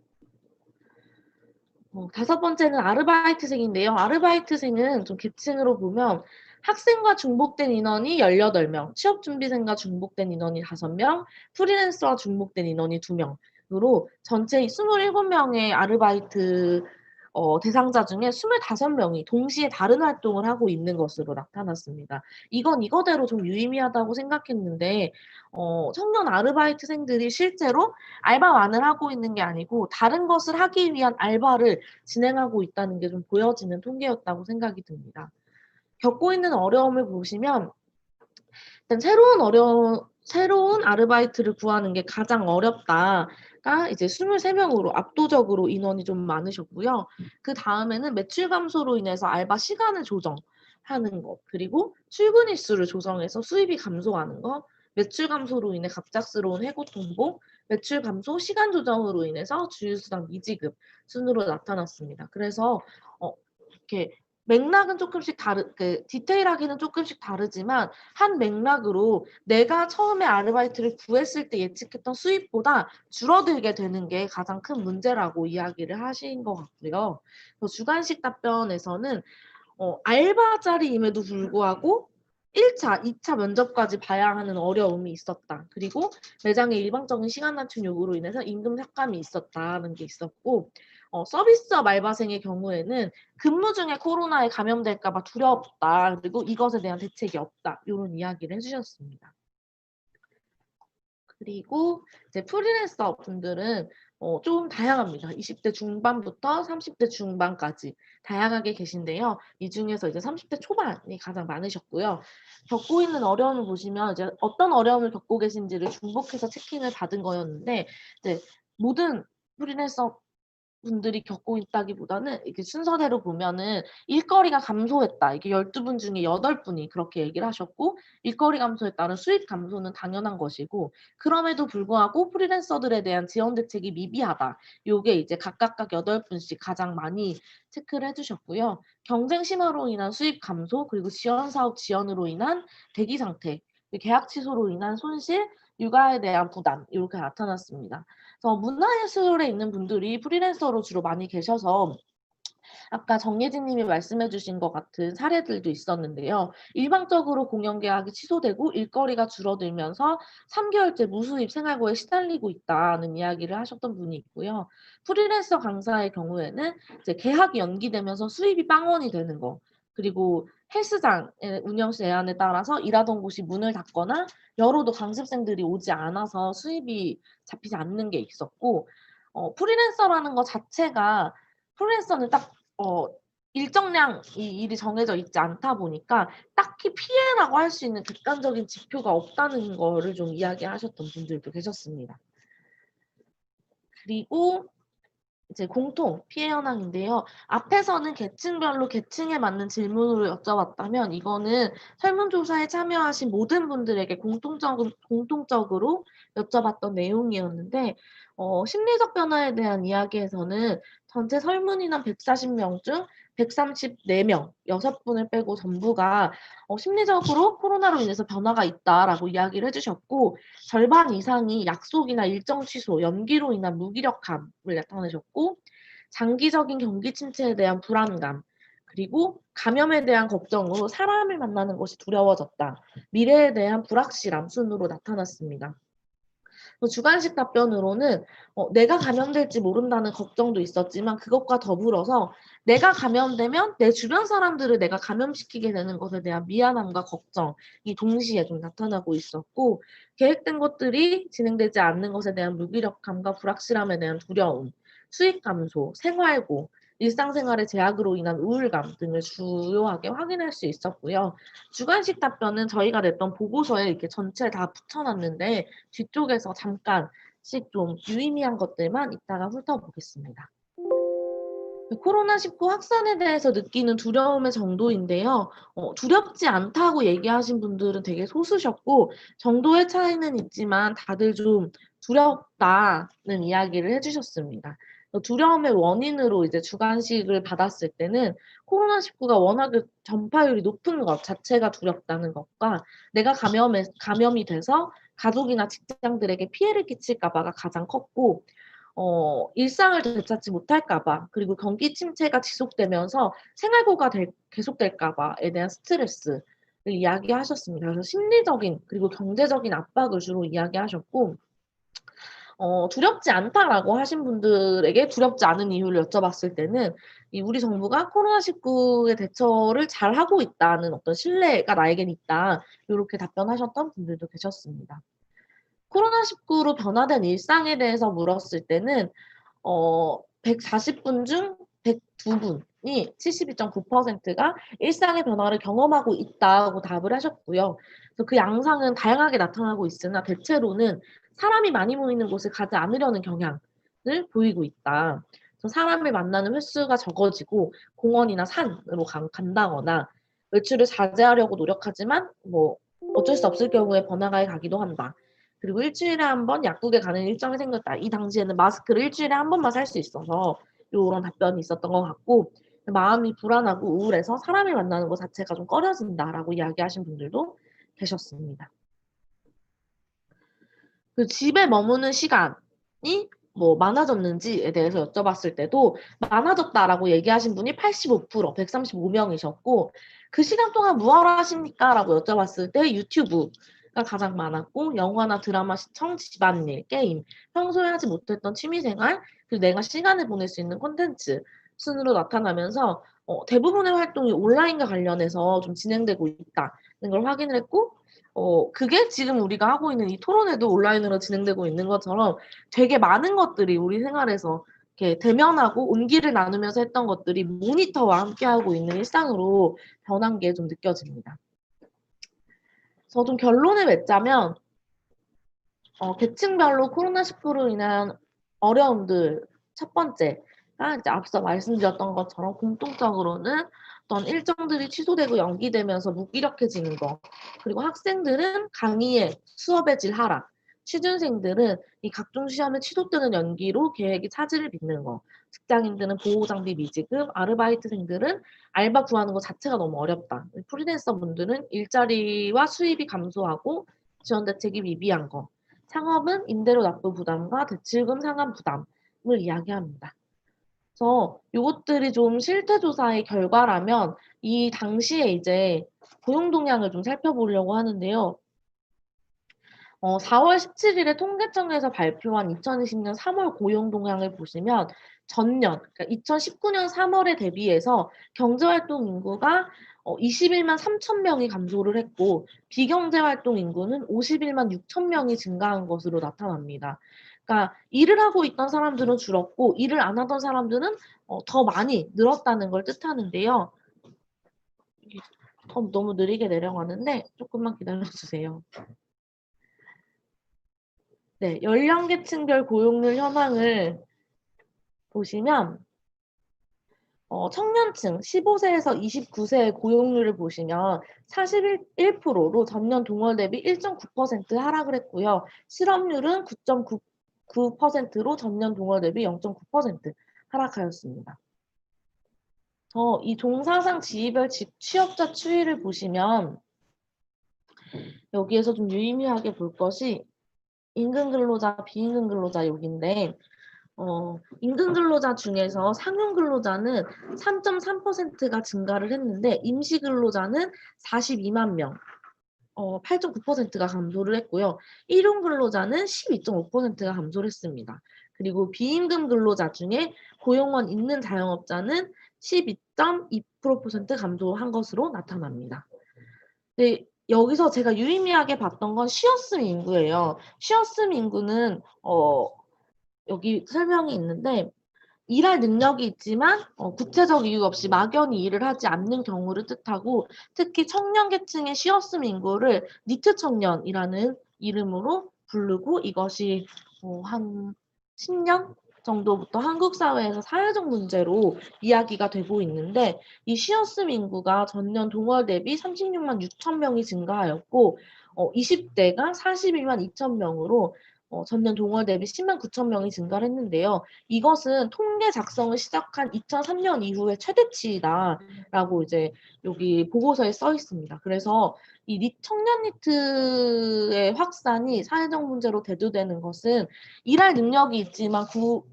다섯 번째는 아르바이트생인데요. 아르바이트생은 좀 계층으로 보면 학생과 중복된 인원이 18명, 취업준비생과 중복된 인원이 5명, 프리랜서와 중복된 인원이 2명으로 전체 27명의 아르바이트 대상자 중에 25명이 동시에 다른 활동을 하고 있는 것으로 나타났습니다. 이건 이거대로 좀 유의미하다고 생각했는데 청년 아르바이트생들이 실제로 알바만을 하고 있는 게 아니고 다른 것을 하기 위한 알바를 진행하고 있다는 게 좀 보여지는 통계였다고 생각이 듭니다. 겪고 있는 어려움을 보시면 일단 새로운 아르바이트를 구하는 게 가장 어렵다가 이제 23명으로 압도적으로 인원이 좀 많으셨고요. 그 다음에는 매출 감소로 인해서 알바 시간을 조정하는 것, 그리고 출근 일수를 조정해서 수입이 감소하는 것, 매출 감소로 인해 갑작스러운 해고 통보, 매출 감소 시간 조정으로 인해서 주휴수당 미지급 순으로 나타났습니다. 그래서 이렇게 맥락은 조금씩 디테일하게는 조금씩 다르지만 한 맥락으로 내가 처음에 아르바이트를 구했을 때 예측했던 수입보다 줄어들게 되는 게 가장 큰 문제라고 이야기를 하신 것 같고요. 주관식 답변에서는 알바 자리임에도 불구하고 1차, 2차 면접까지 봐야 하는 어려움이 있었다. 그리고 매장의 일방적인 시간 단축 요구로 인해서 임금 삭감이 있었다는 게 있었고 서비스업 알바생의 경우에는 근무 중에 코로나에 감염될까 봐 두렵다. 그리고 이것에 대한 대책이 없다. 이런 이야기를 해주셨습니다. 그리고 이제 프리랜서 분들은 좀 다양합니다. 20대 중반부터 30대 중반까지 다양하게 계신데요. 이 중에서 이제 30대 초반이 가장 많으셨고요. 겪고 있는 어려움을 보시면 이제 어떤 어려움을 겪고 계신지를 중복해서 체킹을 받은 거였는데 이제 모든 프리랜서 분들이 겪고 있다기보다는 이렇게 순서대로 보면은 일거리가 감소했다. 이게 12분 중에 8분이 그렇게 얘기를 하셨고 일거리 감소에 따른 수입 감소는 당연한 것이고 그럼에도 불구하고 프리랜서들에 대한 지원 대책이 미비하다. 요게 이제 각각 8분씩 가장 많이 체크를 해주셨고요. 경쟁 심화로 인한 수입 감소 그리고 지원 사업 지연으로 인한 대기 상태, 계약 취소로 인한 손실, 육아에 대한 부담 이렇게 나타났습니다. 그래서 문화예술에 있는 분들이 프리랜서로 주로 많이 계셔서 아까 정예진 님이 말씀해 주신 것 같은 사례들도 있었는데요. 일방적으로 공연 계약이 취소되고 일거리가 줄어들면서 3개월째 무수입 생활고에 시달리고 있다는 이야기를 하셨던 분이 있고요. 프리랜서 강사의 경우에는 이제 계약이 연기되면서 수입이 빵원이 되는 거. 그리고 헬스장의 운영 제한에 따라서 일하던 곳이 문을 닫거나 열어도 강습생들이 오지 않아서 수입이 잡히지 않는 게 있었고 프리랜서라는 것 자체가 프리랜서는 딱 일정량 이 일이 정해져 있지 않다 보니까 딱히 피해라고 할 수 있는 객관적인 지표가 없다는 거를 좀 이야기하셨던 분들도 계셨습니다. 그리고 이제 공통 피해 현황인데요. 앞에서는 계층별로 계층에 맞는 질문으로 여쭤봤다면 이거는 설문조사에 참여하신 모든 분들에게 공통적으로 여쭤봤던 내용이었는데 심리적 변화에 대한 이야기에서는 전체 설문인원 140명 중 134명, 6분을 빼고 전부가 심리적으로 코로나로 인해서 변화가 있다라고 이야기를 해주셨고 절반 이상이 약속이나 일정 취소, 연기로 인한 무기력함을 나타내셨고 장기적인 경기 침체에 대한 불안감, 그리고 감염에 대한 걱정으로 사람을 만나는 것이 두려워졌다. 미래에 대한 불확실함 순으로 나타났습니다. 주관식 답변으로는 내가 감염될지 모른다는 걱정도 있었지만 그것과 더불어서 내가 감염되면 내 주변 사람들을 내가 감염시키게 되는 것에 대한 미안함과 걱정이 동시에 좀 나타나고 있었고 계획된 것들이 진행되지 않는 것에 대한 무기력함과 불확실함에 대한 두려움, 수익 감소, 생활고, 일상생활의 제약으로 인한 우울감 등을 주요하게 확인할 수 있었고요. 주관식 답변은 저희가 냈던 보고서에 이렇게 전체 다 붙여놨는데 뒤쪽에서 잠깐씩 좀 유의미한 것들만 이따가 훑어보겠습니다. 코로나19 확산에 대해서 느끼는 두려움의 정도인데요. 두렵지 않다고 얘기하신 분들은 되게 소수셨고 정도의 차이는 있지만 다들 좀 두렵다는 이야기를 해주셨습니다. 두려움의 원인으로 이제 주관식을 받았을 때는 코로나19가 워낙에 전파율이 높은 것 자체가 두렵다는 것과 내가 감염이 돼서 가족이나 직장들에게 피해를 끼칠까 봐가 가장 컸고 일상을 되찾지 못할까 봐 그리고 경기 침체가 지속되면서 생활고가 계속될까 봐에 대한 스트레스를 이야기하셨습니다. 그래서 심리적인 그리고 경제적인 압박을 주로 이야기하셨고 두렵지 않다라고 하신 분들에게 두렵지 않은 이유를 여쭤봤을 때는 우리 정부가 코로나19의 대처를 잘 하고 있다는 어떤 신뢰가 나에겐 있다. 이렇게 답변하셨던 분들도 계셨습니다. 코로나19로 변화된 일상에 대해서 물었을 때는 140분 중 102분이 72.9%가 일상의 변화를 경험하고 있다고 답을 하셨고요. 그래서 그 양상은 다양하게 나타나고 있으나 대체로는 사람이 많이 모이는 곳에 가지 않으려는 경향을 보이고 있다. 그래서 사람을 만나는 횟수가 적어지고 공원이나 산으로 간다거나 외출을 자제하려고 노력하지만 뭐 어쩔 수 없을 경우에 번화가에 가기도 한다. 그리고 일주일에 한 번 약국에 가는 일정이 생겼다. 이 당시에는 마스크를 일주일에 한 번만 살 수 있어서 이런 답변이 있었던 것 같고 마음이 불안하고 우울해서 사람을 만나는 것 자체가 좀 꺼려진다라고 이야기하신 분들도 계셨습니다. 그 집에 머무는 시간이 뭐 많아졌는지에 대해서 여쭤봤을 때도 많아졌다라고 얘기하신 분이 85%, 135명이셨고 그 시간 동안 무엇을 하십니까? 라고 여쭤봤을 때 유튜브가 가장 많았고 영화나 드라마 시청, 집안일, 게임, 평소에 하지 못했던 취미생활, 그리고 내가 시간을 보낼 수 있는 콘텐츠 순으로 나타나면서 대부분의 활동이 온라인과 관련해서 좀 진행되고 있다는 걸 확인을 했고 그게 지금 우리가 하고 있는 이 토론회도 온라인으로 진행되고 있는 것처럼 되게 많은 것들이 우리 생활에서 이렇게 대면하고 온기를 나누면서 했던 것들이 모니터와 함께하고 있는 일상으로 변한 게 좀 느껴집니다. 그래서 좀 결론을 맺자면 계층별로 코로나19로 인한 어려움들 첫 번째가 이제 앞서 말씀드렸던 것처럼 공통적으로는 어떤 일정들이 취소되고 연기되면서 무기력해지는 거, 그리고 학생들은 강의의 수업의 질 하락, 취준생들은 이 각종 시험의 취소 또는 연기로 계획이 차질을 빚는 거, 직장인들은 보호장비 미지급, 아르바이트생들은 알바 구하는 것 자체가 너무 어렵다. 프리랜서 분들은 일자리와 수입이 감소하고 지원 대책이 미비한 거, 창업은 임대료 납부 부담과 대출금 상환 부담을 이야기합니다. 그래서 이것들이 좀 실태조사의 결과라면 이 당시에 이제 고용 동향을 좀 살펴보려고 하는데요. 4월 17일에 통계청에서 발표한 2020년 3월 고용 동향을 보시면 전년, 그러니까 2019년 3월에 대비해서 경제활동 인구가 21만 3천 명이 감소를 했고 비경제활동 인구는 51만 6천 명이 증가한 것으로 나타납니다. 그러니까 일을 하고 있던 사람들은 줄었고 일을 안 하던 사람들은 더 많이 늘었다는 걸 뜻하는데요. 너무 느리게 내려가는데 조금만 기다려주세요. 네, 연령계층별 고용률 현황을 보시면 청년층 15세에서 29세의 고용률을 보시면 41%로 전년 동월 대비 1.9% 하락을 했고요. 실업률은 9.9%로 전년 동월 대비 0.9% 하락하였습니다. 이 종사상 지위별 취업자 추이를 보시면 여기에서 좀 유의미하게 볼 것이 임금 근로자, 비임금 근로자 여기인데 임금 근로자 중에서 상용 근로자는 3.3%가 증가를 했는데 임시 근로자는 42만 명, 8.9%가 감소를 했고요. 일용 근로자는 12.5%가 감소를 했습니다. 그리고 비임금 근로자 중에 고용원 있는 자영업자는 12.2% 감소한 것으로 나타납니다. 네, 여기서 제가 유의미하게 봤던 건 쉬었음 인구예요. 쉬었음 인구는 여기 설명이 있는데 일할 능력이 있지만 구체적 이유 없이 막연히 일을 하지 않는 경우를 뜻하고 특히 청년 계층의 쉬었음 인구를 니트 청년이라는 이름으로 부르고 이것이 한 10년 정도부터 한국 사회에서 사회적 문제로 이야기가 되고 있는데 이 쉬었음 인구가 전년 동월 대비 36만 6천 명이 증가하였고 20대가 42만 2천 명으로 전년 동월 대비 10만 9천 명이 증가를 했는데요. 이것은 통계 작성을 시작한 2003년 이후의 최대치다라고 이제 여기 보고서에 써 있습니다. 그래서 이 청년 니트의 확산이 사회적 문제로 대두되는 것은 일할 능력이 있지만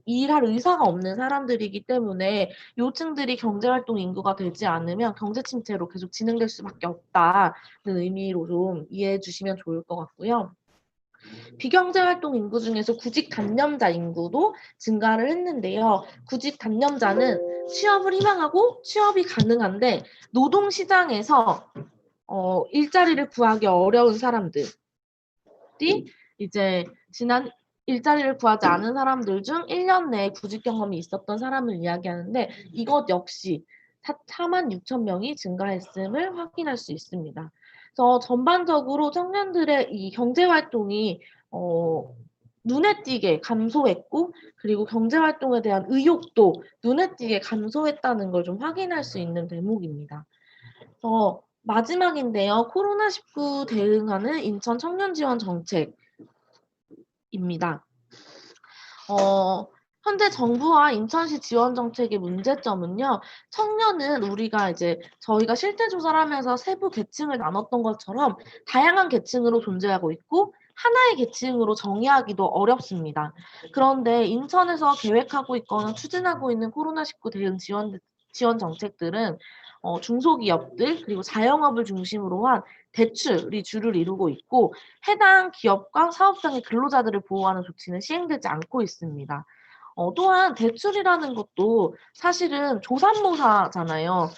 일할 의사가 없는 사람들이기 때문에 요층들이 경제활동 인구가 되지 않으면 경제 침체로 계속 진행될 수밖에 없다는 의미로 좀 이해해 주시면 좋을 것 같고요. 비경제활동 인구 중에서 구직 단념자 인구도 증가를 했는데요. 구직 단념자는 취업을 희망하고 취업이 가능한데 노동시장에서 일자리를 구하기 어려운 사람들이 이제 지난 일자리를 구하지 않은 사람들 중 1년 내에 구직 경험이 있었던 사람을 이야기하는데 이것 역시 4만 6천 명이 증가했음을 확인할 수 있습니다. 그래서 전반적으로 청년들의 이 경제활동이 눈에 띄게 감소했고 그리고 경제활동에 대한 의욕도 눈에 띄게 감소했다는 걸 좀 확인할 수 있는 대목입니다. 그래서 마지막인데요. 코로나19 대응하는 인천 청년 지원 정책입니다. 현재 정부와 인천시 지원 정책의 문제점은요. 청년은 저희가 실태 조사를 하면서 세부 계층을 나눴던 것처럼 다양한 계층으로 존재하고 있고 하나의 계층으로 정의하기도 어렵습니다. 그런데 인천에서 계획하고 있거나 추진하고 있는 코로나19 대응 지원 정책들은 중소기업들 그리고 자영업을 중심으로 한 대출이 주를 이루고 있고 해당 기업과 사업장의 근로자들을 보호하는 조치는 시행되지 않고 있습니다. 또한 대출이라는 것도 사실은 조삼모사잖아요.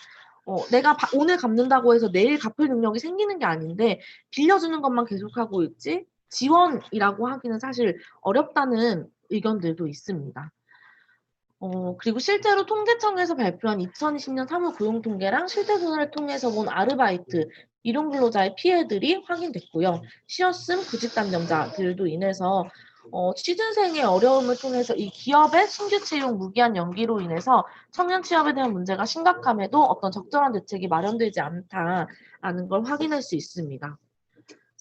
내가 오늘 갚는다고 해서 내일 갚을 능력이 생기는 게 아닌데 빌려주는 것만 계속하고 있지 지원이라고 하기는 사실 어렵다는 의견들도 있습니다. 그리고 실제로 통계청에서 발표한 2020년 3월 고용통계랑 실태조사를 통해서 본 아르바이트, 일용근로자의 피해들이 확인됐고요. 쉬었음, 구직단념자들도 인해서 취준생의 어려움을 통해서 이 기업의 신규 채용 무기한 연기로 인해서 청년 취업에 대한 문제가 심각함에도 어떤 적절한 대책이 마련되지 않다는 걸 확인할 수 있습니다.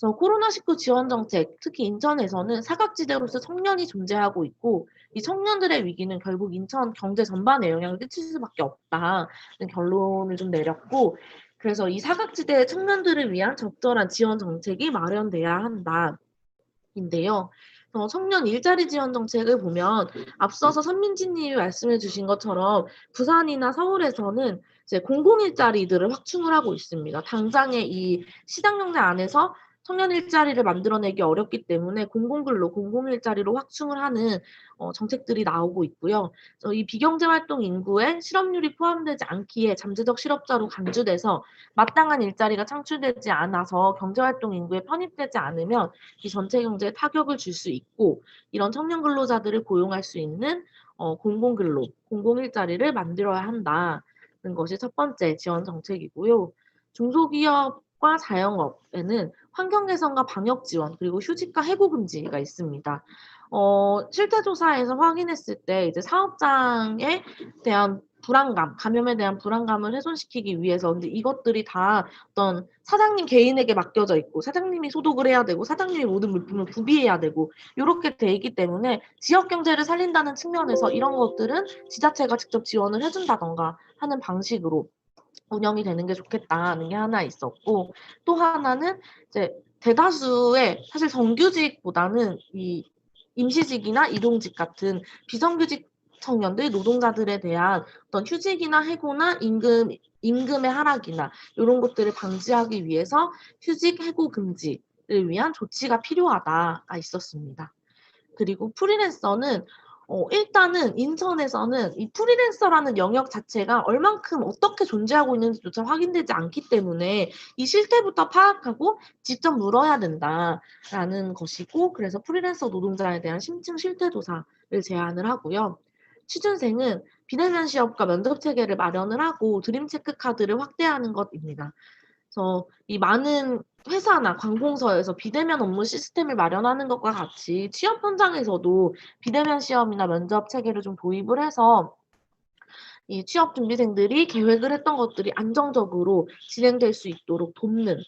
그래서 코로나19 지원 정책, 특히 인천에서는 사각지대로서 청년이 존재하고 있고 이 청년들의 위기는 결국 인천 경제 전반에 영향을 끼칠 수밖에 없다는 결론을 좀 내렸고 그래서 이 사각지대의 청년들을 위한 적절한 지원 정책이 마련돼야 한다인데요. 청년 일자리 지원 정책을 보면 앞서서 선민지님이 말씀해 주신 것처럼 부산이나 서울에서는 이제 공공일자리들을 확충을 하고 있습니다. 당장의 이 시장 경제 안에서 청년 일자리를 만들어내기 어렵기 때문에 공공근로, 공공일자리로 확충을 하는 정책들이 나오고 있고요. 그래서 이 비경제활동 인구에 실업률이 포함되지 않기에 잠재적 실업자로 간주돼서 마땅한 일자리가 창출되지 않아서 경제활동 인구에 편입되지 않으면 이 전체 경제에 타격을 줄 수 있고, 이런 청년 근로자들을 고용할 수 있는 공공근로, 공공일자리를 만들어야 한다는 것이 첫 번째 지원 정책이고요. 중소기업과 자영업에는 환경 개선과 방역 지원, 그리고 휴직과 해고 금지가 있습니다. 실태 조사에서 확인했을 때 이제 사업장에 대한 불안감, 감염에 대한 불안감을 훼손시키기 위해서, 근데 이것들이 다 어떤 사장님 개인에게 맡겨져 있고, 사장님이 소독을 해야 되고, 사장님이 모든 물품을 구비해야 되고, 이렇게 돼 있기 때문에 지역 경제를 살린다는 측면에서 이런 것들은 지자체가 직접 지원을 해준다던가 하는 방식으로 운영이 되는 게 좋겠다는 게 하나 있었고, 또 하나는 이제 대다수의 사실 정규직보다는 이 임시직이나 이동직 같은 비정규직 청년들, 노동자들에 대한 어떤 휴직이나 해고나 임금의 하락이나 이런 것들을 방지하기 위해서 휴직 해고 금지를 위한 조치가 필요하다가 있었습니다. 그리고 프리랜서는 일단은 인천에서는 이 프리랜서라는 영역 자체가 얼만큼 어떻게 존재하고 있는지조차 확인되지 않기 때문에 이 실태부터 파악하고 직접 물어야 된다라는 것이고, 그래서 프리랜서 노동자에 대한 심층 실태 조사를 제안을 하고요. 취준생은 비대면 시험과 면접 체계를 마련을 하고 드림 체크 카드를 확대하는 것입니다. 그래서 이 많은 회사나 관공서에서 비대면 업무 시스템을 마련하는 것과 같이 취업 현장에서도 비대면 시험이나 면접 체계를 좀 도입을 해서 이 취업 준비생들이 계획을 했던 것들이 안정적으로 진행될 수 있도록 돕는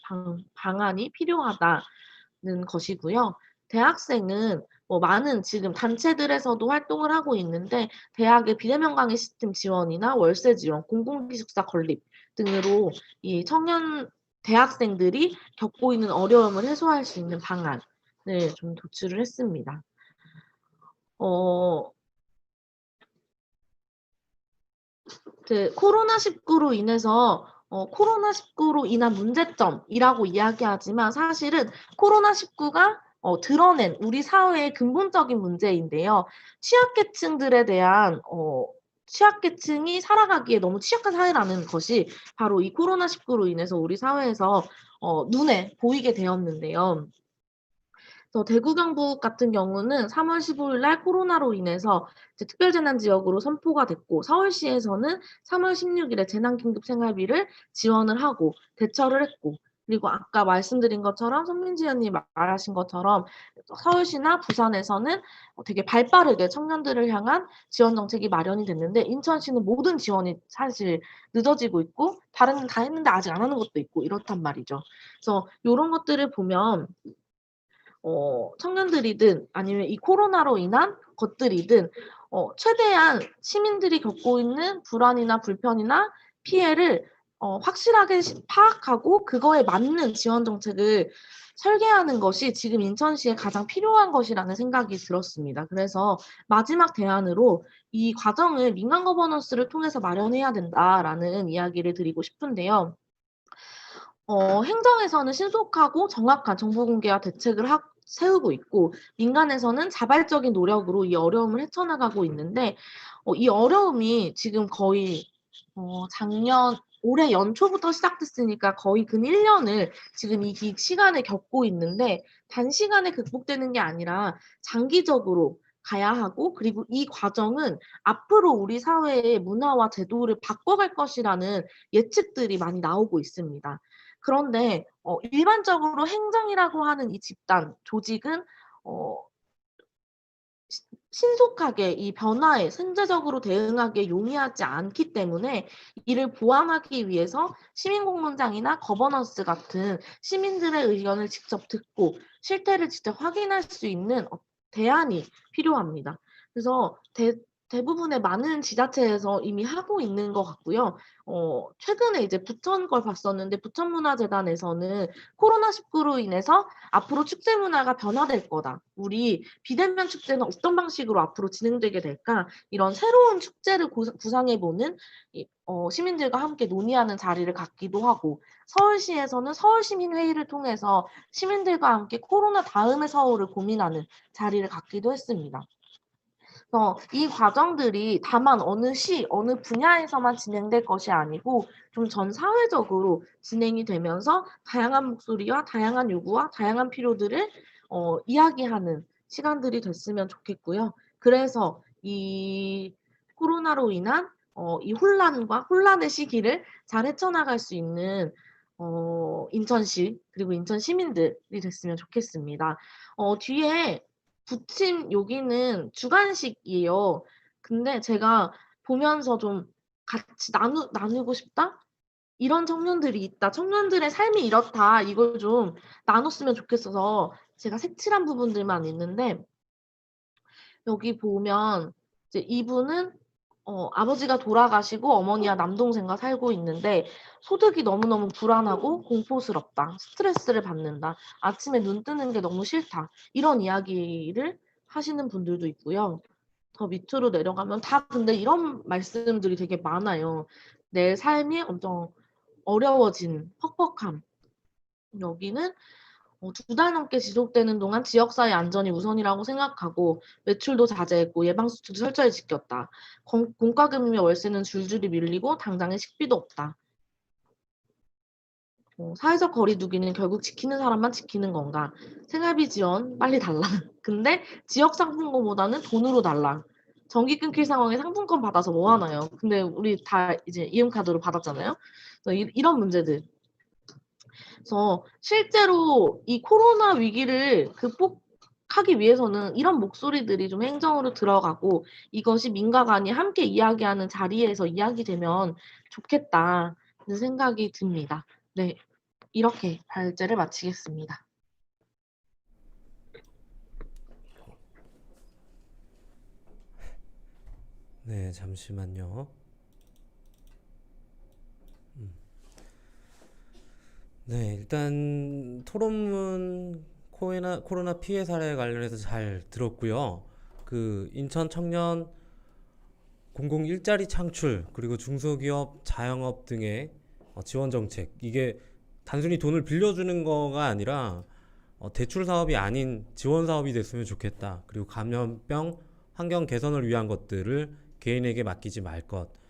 방안이 필요하다는 것이고요. 대학생은 많은 지금 단체들에서도 활동을 하고 있는데, 대학의 비대면 강의 시스템 지원이나 월세 지원, 공공기숙사 건립 등으로 이 청년 대학생들이 겪고 있는 어려움을 해소할 수 있는 방안을 좀 도출을 했습니다. 코로나19로 인해서 코로나19로 인한 문제점이라고 이야기하지만 사실은 코로나19가 드러낸 우리 사회의 근본적인 문제인데요. 취약계층들에 대한 취약계층이 살아가기에 너무 취약한 사회라는 것이 바로 이 코로나19로 인해서 우리 사회에서 눈에 보이게 되었는데요. 대구 경북 같은 경우는 3월 15일 날 코로나로 인해서 이제 특별재난지역으로 선포가 됐고, 서울시에서는 3월 16일에 재난긴급생활비를 지원을 하고 대처를 했고, 그리고 아까 말씀드린 것처럼 손민지 의원님 말하신 것처럼 서울시나 부산에서는 되게 발빠르게 청년들을 향한 지원 정책이 마련이 됐는데, 인천시는 모든 지원이 사실 늦어지고 있고 다른 데는 다 했는데 아직 안 하는 것도 있고 이렇단 말이죠. 그래서 이런 것들을 보면 청년들이든 아니면 이 코로나로 인한 것들이든 최대한 시민들이 겪고 있는 불안이나 불편이나 피해를 확실하게 파악하고 그거에 맞는 지원 정책을 설계하는 것이 지금 인천시에 가장 필요한 것이라는 생각이 들었습니다. 그래서 마지막 대안으로 이 과정을 민간 거버넌스를 통해서 마련해야 된다라는 이야기를 드리고 싶은데요. 행정에서는 신속하고 정확한 정보 공개와 대책을 세우고 있고, 민간에서는 자발적인 노력으로 이 어려움을 헤쳐나가고 있는데, 이 어려움이 지금 거의 올해 연초부터 시작됐으니까 거의 근 1년을 지금 이 시간을 겪고 있는데, 단시간에 극복되는 게 아니라 장기적으로 가야 하고, 그리고 이 과정은 앞으로 우리 사회의 문화와 제도를 바꿔갈 것이라는 예측들이 많이 나오고 있습니다. 그런데 일반적으로 행정이라고 하는 이 집단, 조직은 신속하게 이 변화에 선제적으로 대응하기에 용이하지 않기 때문에 이를 보완하기 위해서 시민공론장이나 거버넌스 같은 시민들의 의견을 직접 듣고 실태를 직접 확인할 수 있는 대안이 필요합니다. 그래서 대부분의 많은 지자체에서 이미 하고 있는 것 같고요. 최근에 이제 부천 걸 봤었는데 부천문화재단에서는 코로나19로 인해서 앞으로 축제 문화가 변화될 거다. 우리 비대면 축제는 어떤 방식으로 앞으로 진행되게 될까? 이런 새로운 축제를 구상해보는 시민들과 함께 논의하는 자리를 갖기도 하고, 서울시에서는 서울시민회의를 통해서 시민들과 함께 코로나 다음의 서울을 고민하는 자리를 갖기도 했습니다. 이 과정들이 다만 어느 시, 어느 분야에서만 진행될 것이 아니고 좀 전 사회적으로 진행이 되면서 다양한 목소리와 다양한 요구와 다양한 필요들을 이야기하는 시간들이 됐으면 좋겠고요. 그래서 이 코로나로 인한 이 혼란의 시기를 잘 헤쳐나갈 수 있는 인천시 그리고 인천 시민들이 됐으면 좋겠습니다. 뒤에 부침 여기는 주간식이에요. 근데 제가 보면서 좀 같이 나누고 싶다? 이런 청년들이 있다. 청년들의 삶이 이렇다. 이걸 좀 나눴으면 좋겠어서 제가 색칠한 부분들만 있는데, 여기 보면 이제 이분은 아버지가 돌아가시고 어머니와 남동생과 살고 있는데 소득이 너무너무 불안하고 공포스럽다. 스트레스를 받는다. 아침에 눈 뜨는 게 너무 싫다. 이런 이야기를 하시는 분들도 있고요. 더 밑으로 내려가면 다 근데 이런 말씀들이 되게 많아요. 내 삶이 엄청 어려워진 퍽퍽함. 여기는 2달 넘게 지속되는 동안 지역사회 안전이 우선이라고 생각하고 외출도 자제했고 예방수칙도 철저히 지켰다. 공과금이며 월세는 줄줄이 밀리고 당장에 식비도 없다. 사회적 거리 두기는 결국 지키는 사람만 지키는 건가? 생활비 지원 빨리 달라. 근데 지역 상품권보다는 돈으로 달라. 전기 끊길 상황에 상품권 받아서 뭐 하나요? 근데 우리 다 이제 이음카드로 받았잖아요. 이런 문제들. 그래서 실제로 이 코로나 위기를 극복하기 위해서는 이런 목소리들이 좀 행정으로 들어가고 이것이 민과 간이 함께 이야기하는 자리에서 이야기되면 좋겠다는 생각이 듭니다. 네, 이렇게 발제를 마치겠습니다. 네, 잠시만요. 네, 일단 토론문 코로나 피해 사례 관련해서 잘 들었고요. 그 인천 청년 공공 일자리 창출 그리고 중소기업 자영업 등의 지원 정책, 이게 단순히 돈을 빌려주는 거가 아니라 대출 사업이 아닌 지원 사업이 됐으면 좋겠다. 그리고 감염병 환경 개선을 위한 것들을 개인에게 맡기지 말 것.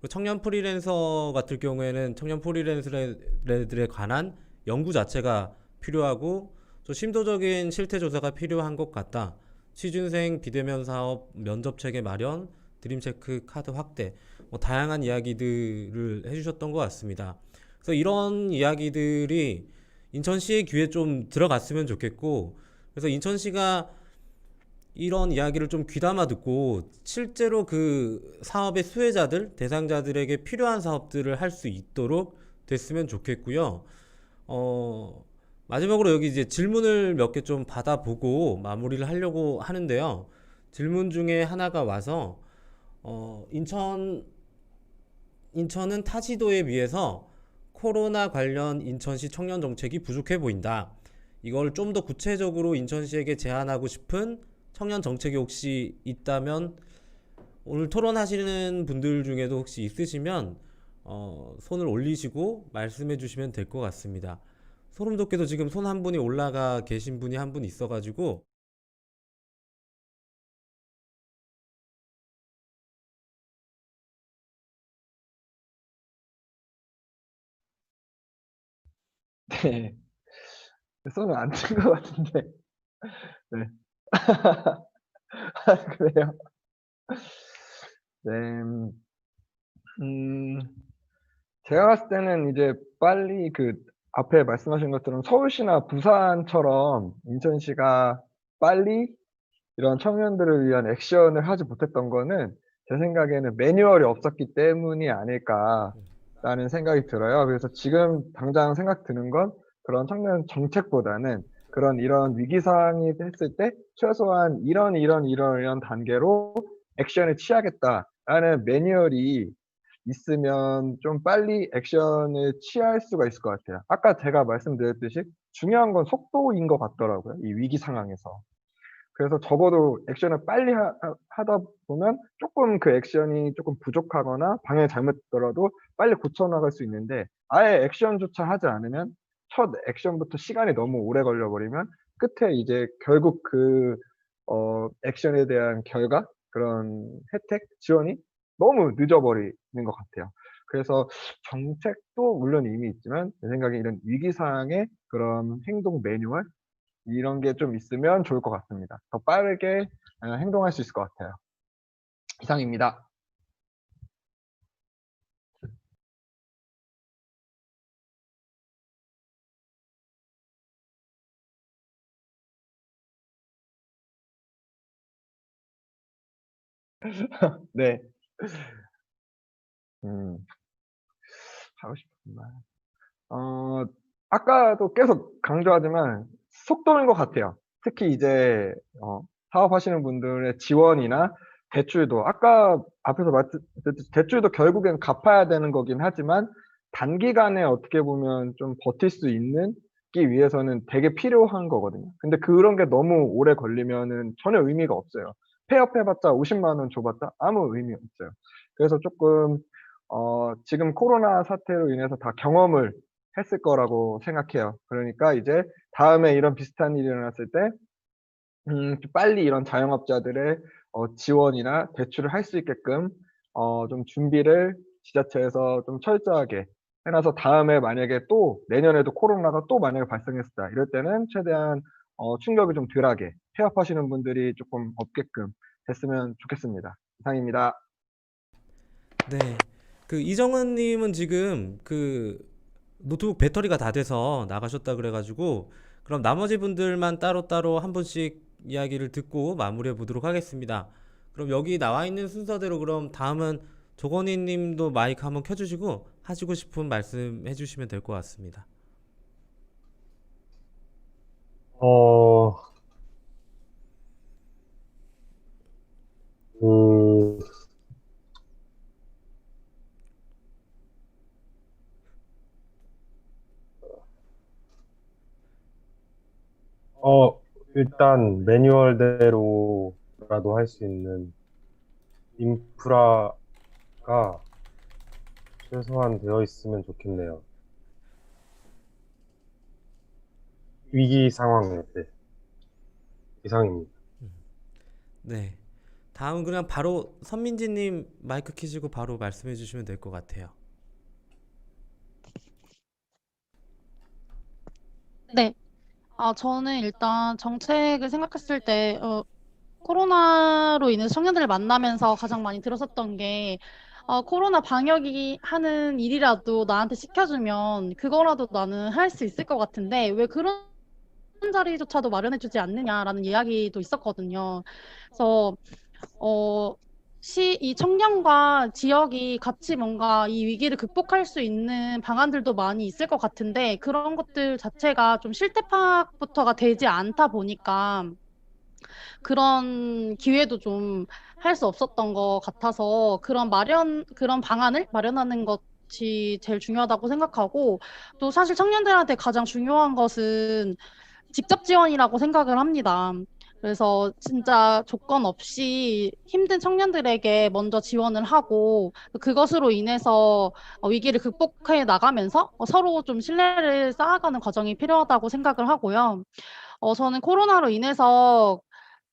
청년 프리랜서 같은 경우에는 청년 프리랜서들에 관한 연구 자체가 필요하고 또 심도적인 실태 조사가 필요한 것 같다. 취준생 비대면 사업 면접 체계 마련, 드림체크 카드 확대, 다양한 이야기들을 해주셨던 것 같습니다. 그래서 이런 이야기들이 인천시의 귀에 좀 들어갔으면 좋겠고, 그래서 인천시가 이런 이야기를 좀 귀담아 듣고 실제로 그 사업의 수혜자들, 대상자들에게 필요한 사업들을 할 수 있도록 됐으면 좋겠고요. 마지막으로 여기 이제 질문을 몇 개 좀 받아보고 마무리를 하려고 하는데요. 질문 중에 하나가 와서 인천은 타 지도에 비해서 코로나 관련 인천시 청년 정책이 부족해 보인다. 이걸 좀 더 구체적으로 인천시에게 제안하고 싶은 청년 정책이 혹시 있다면 오늘 토론하시는 분들 중에도 혹시 있으시면 손을 올리시고 말씀해 주시면 될 것 같습니다. 소름 돋게도 지금 손 한 분이 올라가 계신 분이 한 분 있어가지고 네. 손을 안 든 것 같은데. 네. 그래요. 네. 제가 봤을 때는 이제 빨리 그 앞에 말씀하신 것처럼 서울시나 부산처럼 인천시가 빨리 이런 청년들을 위한 액션을 하지 못했던 거는 제 생각에는 매뉴얼이 없었기 때문이 아닐까라는 생각이 들어요. 그래서 지금 당장 생각 드는 건 그런 청년 정책보다는 이런 위기 상황이 했을 때 최소한 이런 단계로 액션을 취하겠다라는 매뉴얼이 있으면 좀 빨리 액션을 취할 수가 있을 것 같아요. 아까 제가 말씀드렸듯이 중요한 건 속도인 것 같더라고요, 이 위기 상황에서. 그래서 적어도 액션을 빨리 하다 보면 조금 그 액션이 조금 부족하거나 방향이 잘못되더라도 빨리 고쳐 나갈 수 있는데, 아예 액션조차 하지 않으면 첫 액션부터 시간이 너무 오래 걸려 버리면 끝에 이제 결국 그 액션에 대한 결과, 그런 혜택, 지원이 너무 늦어 버리는 것 같아요. 그래서 정책도 물론 이미 있지만 제 생각에 이런 위기 상황의 그런 행동 매뉴얼, 이런 게 좀 있으면 좋을 것 같습니다. 더 빠르게 행동할 수 있을 것 같아요. 이상입니다. 네. 음. 하고 싶은 말. 아까도 계속 강조하지만 속도인 것 같아요. 특히 이제 사업하시는 분들의 지원이나 대출도 아까 앞에서 말씀드렸듯이 대출도 결국엔 갚아야 되는 거긴 하지만 단기간에 어떻게 보면 좀 버틸 수 있는 기 위해서는 되게 필요한 거거든요. 근데 그런 게 너무 오래 걸리면은 전혀 의미가 없어요. 폐업해 봤자 50만 원 줘 봤자 아무 의미 없어요. 그래서 쪼끔 지금 코로나 사태로 인해서 다 경험을 했을 거라고 생각해요. 그러니까 이제 다음에 이런 비슷한 일이 일어났을 때 좀 빨리 이런 자영업자들의 지원이나 대출을 할 수 있게끔 좀 준비를 지자체에서 좀 철저하게 해 놔서 다음에 만약에 또 내년에도 코로나가 또 만약에 발생했다 이럴 때는 최대한 충격이 좀 덜하게 폐업하시는 분들이 쪼끔 없게끔 됐으면 좋겠습니다. 이상입니다. 네. 그 이정은 님은 지금 그 노트북 배터리가 다 돼서 나가셨다 그래 가지고 그럼 나머지 분들만 따로따로 한 분씩 이야기를 듣고 마무리해 보도록 하겠습니다. 그럼 여기 나와 있는 순서대로 그럼 다음은 조건희 님도 마이크 한번 켜주시고 하시고 싶은 말씀 해주시면 될 것 같습니다. 어, 음, 일단 매뉴얼대로라도 할 수 있는 인프라가 최소한 되어 있으면 좋겠네요. 위기 상황일 때. 이상입니다. 네. 다음은 그냥 바로 선민지 님 마이크 켜시고 바로 말씀해 주시면 될 것 같아요. 네. 저는 일단 정책을 생각했을 때 코로나로 인해서 청년들을 만나면서 가장 많이 들었었던 게 코로나 방역이 하는 일이라도 나한테 시켜주면 그거라도 나는 할 수 있을 것 같은데 왜 그런 자리조차도 마련해주지 않느냐라는 이야기도 있었거든요. 그래서 이 청년과 지역이 같이 뭔가 이 위기를 극복할 수 있는 방안들도 많이 있을 것 같은데 그런 것들 자체가 좀 실태 파악부터가 되지 않다 보니까 그런 기회도 좀 할 수 없었던 것 같아서 그런 방안을 마련하는 것이 제일 중요하다고 생각하고 또 사실 청년들한테 가장 중요한 것은 직접 지원이라고 생각을 합니다. 그래서 진짜 조건 없이 힘든 청년들에게 먼저 지원을 하고 그것으로 인해서 위기를 극복해 나가면서 서로 좀 신뢰를 쌓아가는 과정이 필요하다고 생각을 하고요. 저는 코로나로 인해서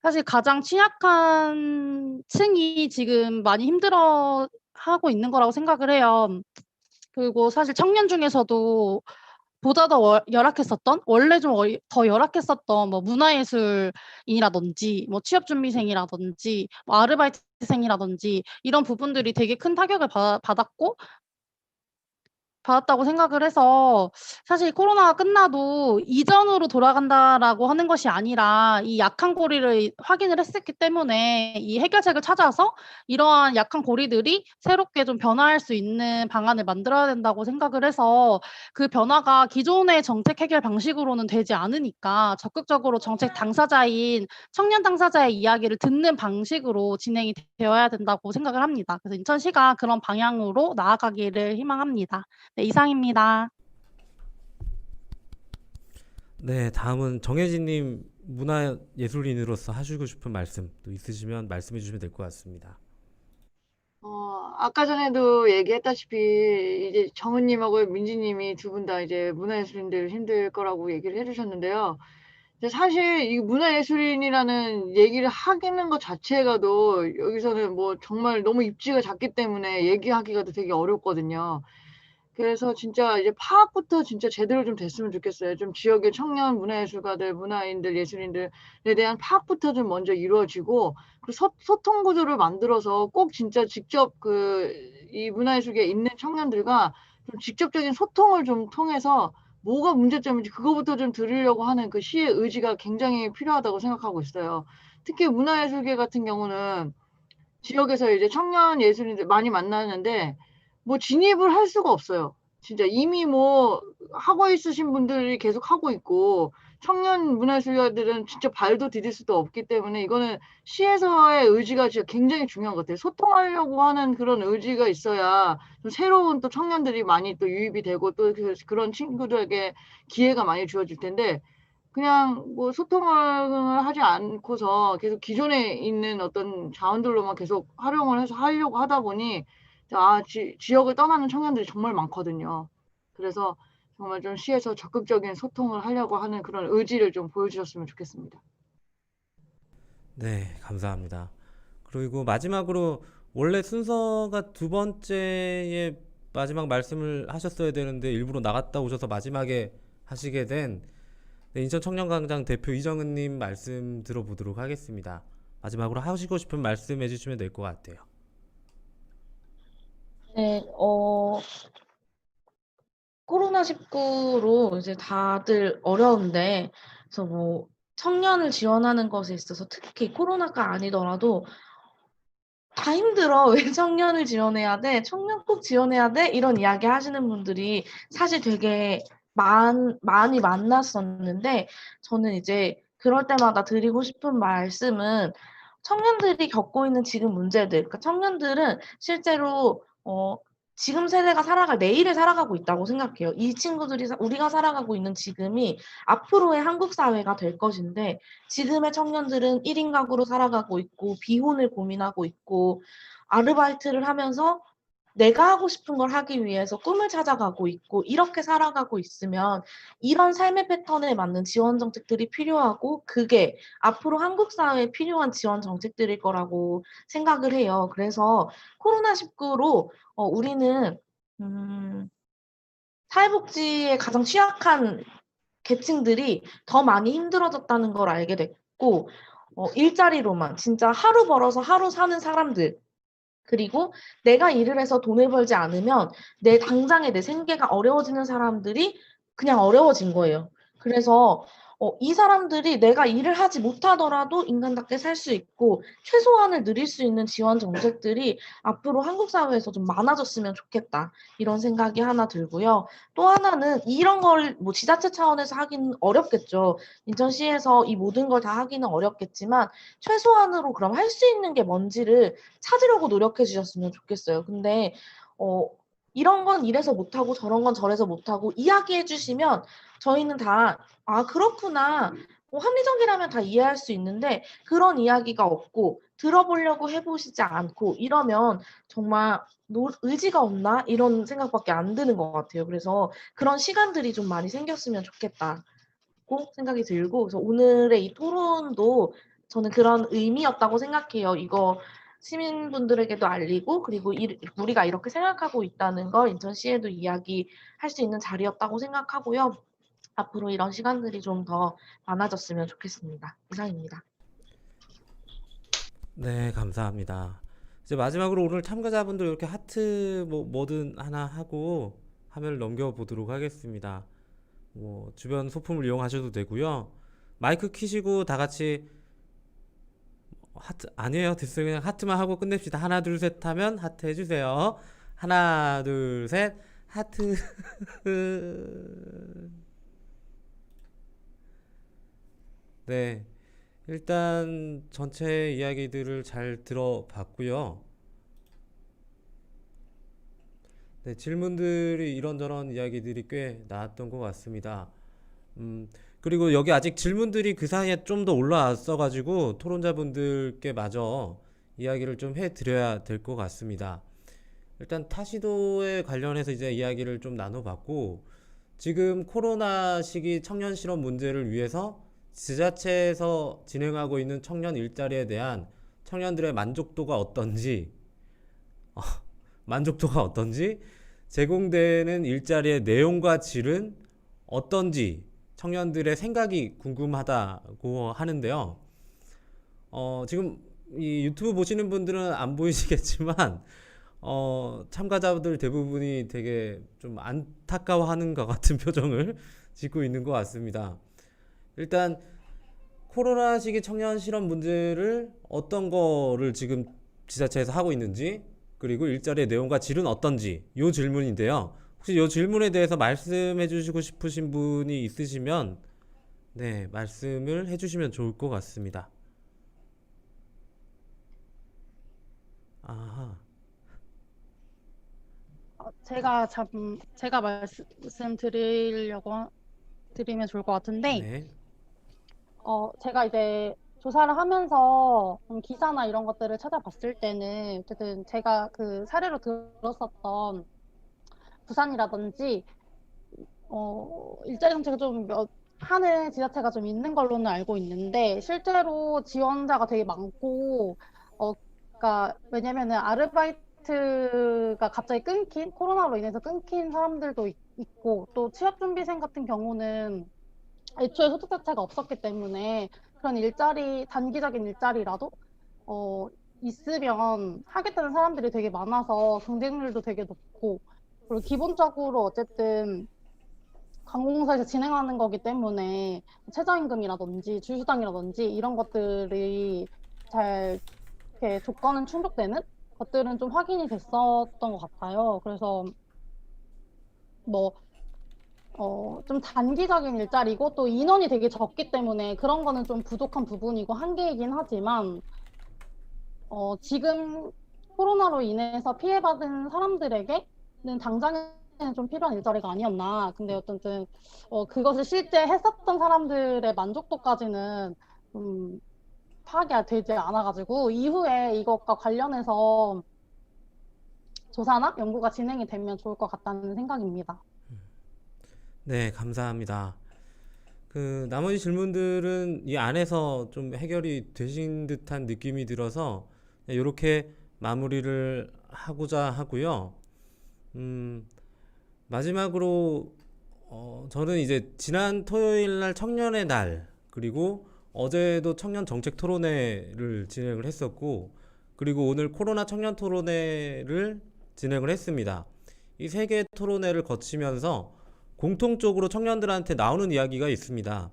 사실 가장 취약한 층이 지금 많이 힘들어하고 있는 거라고 생각을 해요. 그리고 사실 청년 중에서도 보다 더 열악했었던 원래 좀 더 열악했었던 뭐 문화예술인이라든지 뭐 취업준비생이라든지 뭐 아르바이트생이라든지 이런 부분들이 되게 큰 타격을 받았고 받았다고 생각을 해서 사실 코로나가 끝나도 이전으로 돌아간다라고 하는 것이 아니라 이 약한 고리를 확인을 했었기 때문에 이 해결책을 찾아서 이러한 약한 고리들이 새롭게 좀 변화할 수 있는 방안을 만들어야 된다고 생각을 해서 그 변화가 기존의 정책 해결 방식으로는 되지 않으니까 적극적으로 정책 당사자인 청년 당사자의 이야기를 듣는 방식으로 진행이 되어야 된다고 생각을 합니다. 그래서 인천시가 그런 방향으로 나아가기를 희망합니다. 네, 이상입니다. 네, 다음은 정혜진님 문화예술인으로서 하시고 싶은 말씀 또 있으시면 말씀해 주시면 될 것 같습니다. 아까 전에도 얘기했다시피 이제 정은님하고 민지님이 두 분 다 이제 문화예술인들 힘들 거라고 얘기를 해주셨는데요. 근데 사실 이 문화예술인이라는 얘기를 하기는 것 자체가도 여기서는 뭐 정말 너무 입지가 작기 때문에 얘기하기가 되게 어렵거든요. 그래서 진짜 이제 파악부터 진짜 제대로 좀 됐으면 좋겠어요. 좀 지역의 청년 문화예술가들, 문화인들, 예술인들에 대한 파악부터 좀 먼저 이루어지고, 그 소통 구조를 만들어서 꼭 진짜 직접 이 문화예술계에 있는 청년들과 좀 직접적인 소통을 좀 통해서 뭐가 문제점인지 그거부터 좀 들으려고 하는 그 시의 의지가 굉장히 필요하다고 생각하고 있어요. 특히 문화예술계 같은 경우는 지역에서 이제 청년 예술인들 많이 만나는데 뭐 진입을 할 수가 없어요. 진짜 이미 뭐 하고 있으신 분들이 계속 하고 있고 청년 문화예술가들은 진짜 발도 디딜 수도 없기 때문에 이거는 시에서의 의지가 진짜 굉장히 중요한 것 같아요. 소통하려고 하는 그런 의지가 있어야 좀 새로운 또 청년들이 많이 또 유입이 되고 또 그런 친구들에게 기회가 많이 주어질 텐데 그냥 뭐 소통을 하지 않고서 계속 기존에 있는 어떤 자원들로만 계속 활용을 해서 하려고 하다 보니 지역을 떠나는 청년들이 정말 많거든요. 그래서 정말 좀 시에서 적극적인 소통을 하려고 하는 그런 의지를 좀 보여주셨으면 좋겠습니다. 네, 감사합니다. 그리고 마지막으로 원래 순서가 두 번째에 마지막 말씀을 하셨어야 되는데 일부러 나갔다 오셔서 마지막에 하시게 된 네, 인천청년광장 대표 이정은님 말씀 들어보도록 하겠습니다. 마지막으로 하시고 싶은 말씀 해주시면 될 것 같아요. 네, 코로나19로 이제 다들 어려운데, 그래서 뭐 청년을 지원하는 것에 있어서 특히 코로나가 아니더라도 다 힘들어. 왜 청년을 지원해야 돼? 청년 꼭 지원해야 돼? 이런 이야기 하시는 분들이 사실 되게 많이 만났었는데, 저는 이제 그럴 때마다 드리고 싶은 말씀은 청년들이 겪고 있는 지금 문제들, 그러니까 청년들은 실제로, 지금 세대가 살아갈 내일을 살아가고 있다고 생각해요. 이 친구들이, 우리가 살아가고 있는 지금이 앞으로의 한국 사회가 될 것인데, 지금의 청년들은 1인 가구로 살아가고 있고 비혼을 고민하고 있고 아르바이트를 하면서 내가 하고 싶은 걸 하기 위해서 꿈을 찾아가고 있고 이렇게 살아가고 있으면 이런 삶의 패턴에 맞는 지원 정책들이 필요하고 그게 앞으로 한국 사회에 필요한 지원 정책들일 거라고 생각을 해요. 그래서 코로나19로 우리는 사회복지에 가장 취약한 계층들이 더 많이 힘들어졌다는 걸 알게 됐고, 일자리로만 진짜 하루 벌어서 하루 사는 사람들, 그리고 내가 일을 해서 돈을 벌지 않으면 내 당장의 내 생계가 어려워지는 사람들이 그냥 어려워진 거예요. 그래서 이 사람들이 내가 일을 하지 못하더라도 인간답게 살 수 있고 최소한을 누릴 수 있는 지원 정책들이 앞으로 한국 사회에서 좀 많아졌으면 좋겠다. 이런 생각이 하나 들고요. 또 하나는 이런 걸 뭐 지자체 차원에서 하기는 어렵겠죠. 인천시에서 이 모든 걸 다 하기는 어렵겠지만 최소한으로 그럼 할 수 있는 게 뭔지를 찾으려고 노력해 주셨으면 좋겠어요. 근데 이런 건 이래서 못하고 저런 건 저래서 못하고 이야기해 주시면 저희는 다 아, 그렇구나. 합리적이라면 다 이해할 수 있는데 그런 이야기가 없고 들어보려고 해보시지 않고 이러면 정말 의지가 없나? 이런 생각밖에 안 드는 것 같아요. 그래서 그런 시간들이 좀 많이 생겼으면 좋겠다고 생각이 들고 그래서 오늘의 이 토론도 저는 그런 의미였다고 생각해요. 이거 시민분들에게도 알리고 그리고 우리가 이렇게 생각하고 있다는 걸 인천시에도 이야기할 수 있는 자리였다고 생각하고요. 앞으로 이런 시간들이 좀 더 많아졌으면 좋겠습니다. 이상입니다. 네, 감사합니다. 이제 마지막으로 오늘 참가자분들 이렇게 하트 뭐든 하나 하고 화면을 넘겨보도록 하겠습니다. 뭐 주변 소품을 이용하셔도 되고요. 마이크 켜시고 다 같이 하트 아니에요. 됐어요. 그냥 하트만 하고 끝냅시다. 하나 둘 셋 하면 하트 해주세요. 하나 둘 셋 하트. 네, 일단 전체 이야기들을 잘 들어봤고요. 네, 질문들이 이런저런 이야기들이 꽤 나왔던 것 같습니다. 그리고 여기 아직 질문들이 그 사이에 좀 더 올라왔어가지고 토론자분들께 마저 이야기를 좀 해드려야 될 것 같습니다. 일단 타시도에 관련해서 이제 이야기를 좀 나눠봤고, 지금 코로나 시기 청년 실업 문제를 위해서 지자체에서 진행하고 있는 청년 일자리에 대한 청년들의 만족도가 어떤지, 제공되는 일자리의 내용과 질은 어떤지 청년들의 생각이 궁금하다고 하는데요. 지금 이 유튜브 보시는 분들은 안 보이시겠지만 참가자들 대부분이 되게 좀 안타까워하는 것 같은 표정을 짓고 있는 것 같습니다. 일단 코로나 시기 청년 실업 문제를 어떤 거를 지금 지자체에서 하고 있는지, 그리고 일자리의 내용과 질은 어떤지, 요 질문인데요. 혹시 요 질문에 대해서 말씀해 주시고 싶으신 분이 있으시면 네, 말씀을 해 주시면 좋을 것 같습니다. 아하. 제가 드리면 좋을 것 같은데, 네. 제가 이제 조사를 하면서 좀 기사나 이런 것들을 찾아봤을 때는 어쨌든 제가 그 사례로 들었었던 부산이라든지 일자리 정책을 좀 하는 지자체가 좀 있는 걸로는 알고 있는데, 실제로 지원자가 되게 많고, 그러니까 왜냐면은 아르바이트가 갑자기 코로나로 인해서 끊긴 사람들도 있고, 또 취업준비생 같은 경우는 애초에 소득 자체가 없었기 때문에 그런 단기적인 일자리라도 있으면 하겠다는 사람들이 되게 많아서 경쟁률도 되게 높고, 그리고 기본적으로 어쨌든 관공서에서 진행하는 거기 때문에 최저임금이라든지 주휴수당이라든지 이런 것들이 잘 이렇게 조건은 충족되는 것들은 좀 확인이 됐었던 것 같아요. 그래서 좀 단기적인 일자리고 또 인원이 되게 적기 때문에 그런 거는 좀 부족한 부분이고 한계이긴 하지만, 지금 코로나로 인해서 피해받은 사람들에게는 당장에는 좀 필요한 일자리가 아니었나. 근데 어쨌든 그것을 실제 했었던 사람들의 만족도까지는 파악이 되지 않아가지고 이후에 이것과 관련해서 조사나 연구가 진행이 되면 좋을 것 같다는 생각입니다. 네, 감사합니다. 그 나머지 질문들은 이 안에서 좀 해결이 되신 듯한 느낌이 들어서 이렇게 마무리를 하고자 하고요. 마지막으로 저는 이제 지난 토요일 날 청년의 날, 그리고 어제도 청년 정책 토론회를 진행을 했었고, 그리고 오늘 코로나 청년 토론회를 진행을 했습니다. 이 세 개 토론회를 거치면서 공통적으로 청년들한테 나오는 이야기가 있습니다.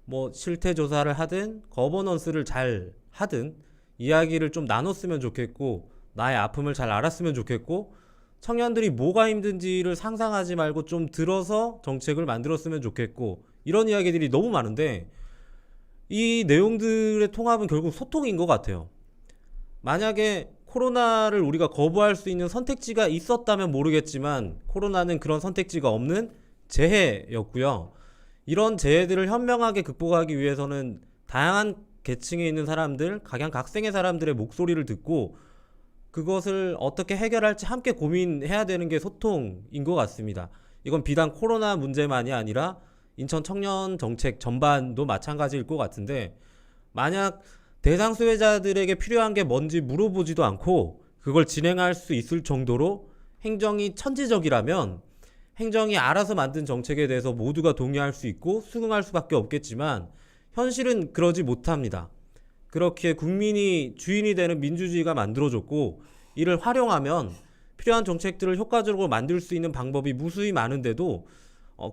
뭐 실태 조사를 하든 거버넌스를 잘 하든 이야기를 좀 나눴으면 좋겠고, 나의 아픔을 잘 알았으면 좋겠고, 청년들이 뭐가 힘든지를 상상하지 말고 좀 들어서 정책을 만들었으면 좋겠고, 이런 이야기들이 너무 많은데 이 내용들의 통합은 결국 소통인 것 같아요. 만약에 코로나를 우리가 거부할 수 있는 선택지가 있었다면 모르겠지만 코로나는 그런 선택지가 없는 재해였고요. 이런 재해들을 현명하게 극복하기 위해서는 다양한 계층에 있는 사람들, 각양각색의 사람들의 목소리를 듣고 그것을 어떻게 해결할지 함께 고민해야 되는 게 소통인 것 같습니다. 이건 비단 코로나 문제만이 아니라 인천 청년 정책 전반도 마찬가지일 것 같은데, 만약 대상 수혜자들에게 필요한 게 뭔지 물어보지도 않고 그걸 진행할 수 있을 정도로 행정이 천지적이라면 행정이 알아서 만든 정책에 대해서 모두가 동의할 수 있고 수긍할 수밖에 없겠지만 현실은 그러지 못합니다. 그렇기에 국민이 주인이 되는 민주주의가 만들어졌고, 이를 활용하면 필요한 정책들을 효과적으로 만들 수 있는 방법이 무수히 많은데도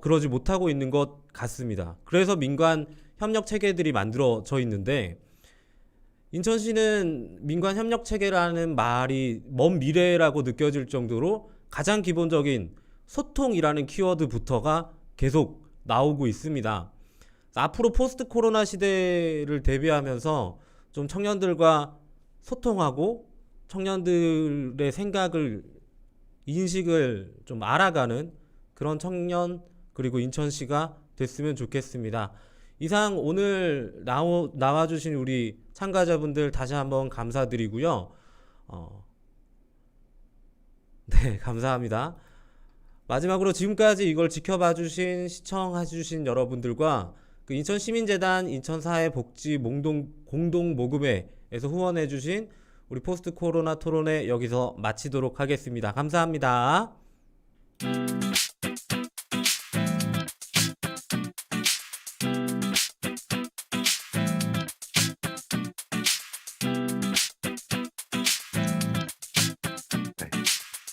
그러지 못하고 있는 것 같습니다. 그래서 민관 협력 체계들이 만들어져 있는데, 인천시는 민관 협력 체계라는 말이 먼 미래라고 느껴질 정도로 가장 기본적인 소통이라는 키워드부터가 계속 나오고 있습니다. 앞으로 포스트 코로나 시대를 대비하면서 좀 청년들과 소통하고 청년들의 생각을, 인식을 좀 알아가는 그런 청년, 그리고 인천시가 됐으면 좋겠습니다. 이상 오늘 나와주신 우리 참가자분들 다시 한번 감사드리고요. 네, 감사합니다. 마지막으로 지금까지 이걸 지켜봐주신, 시청해주신 여러분들과 그 인천시민재단 인천사회복지 공동모금회에서 후원해주신 우리 포스트 코로나 토론회 여기서 마치도록 하겠습니다. 감사합니다.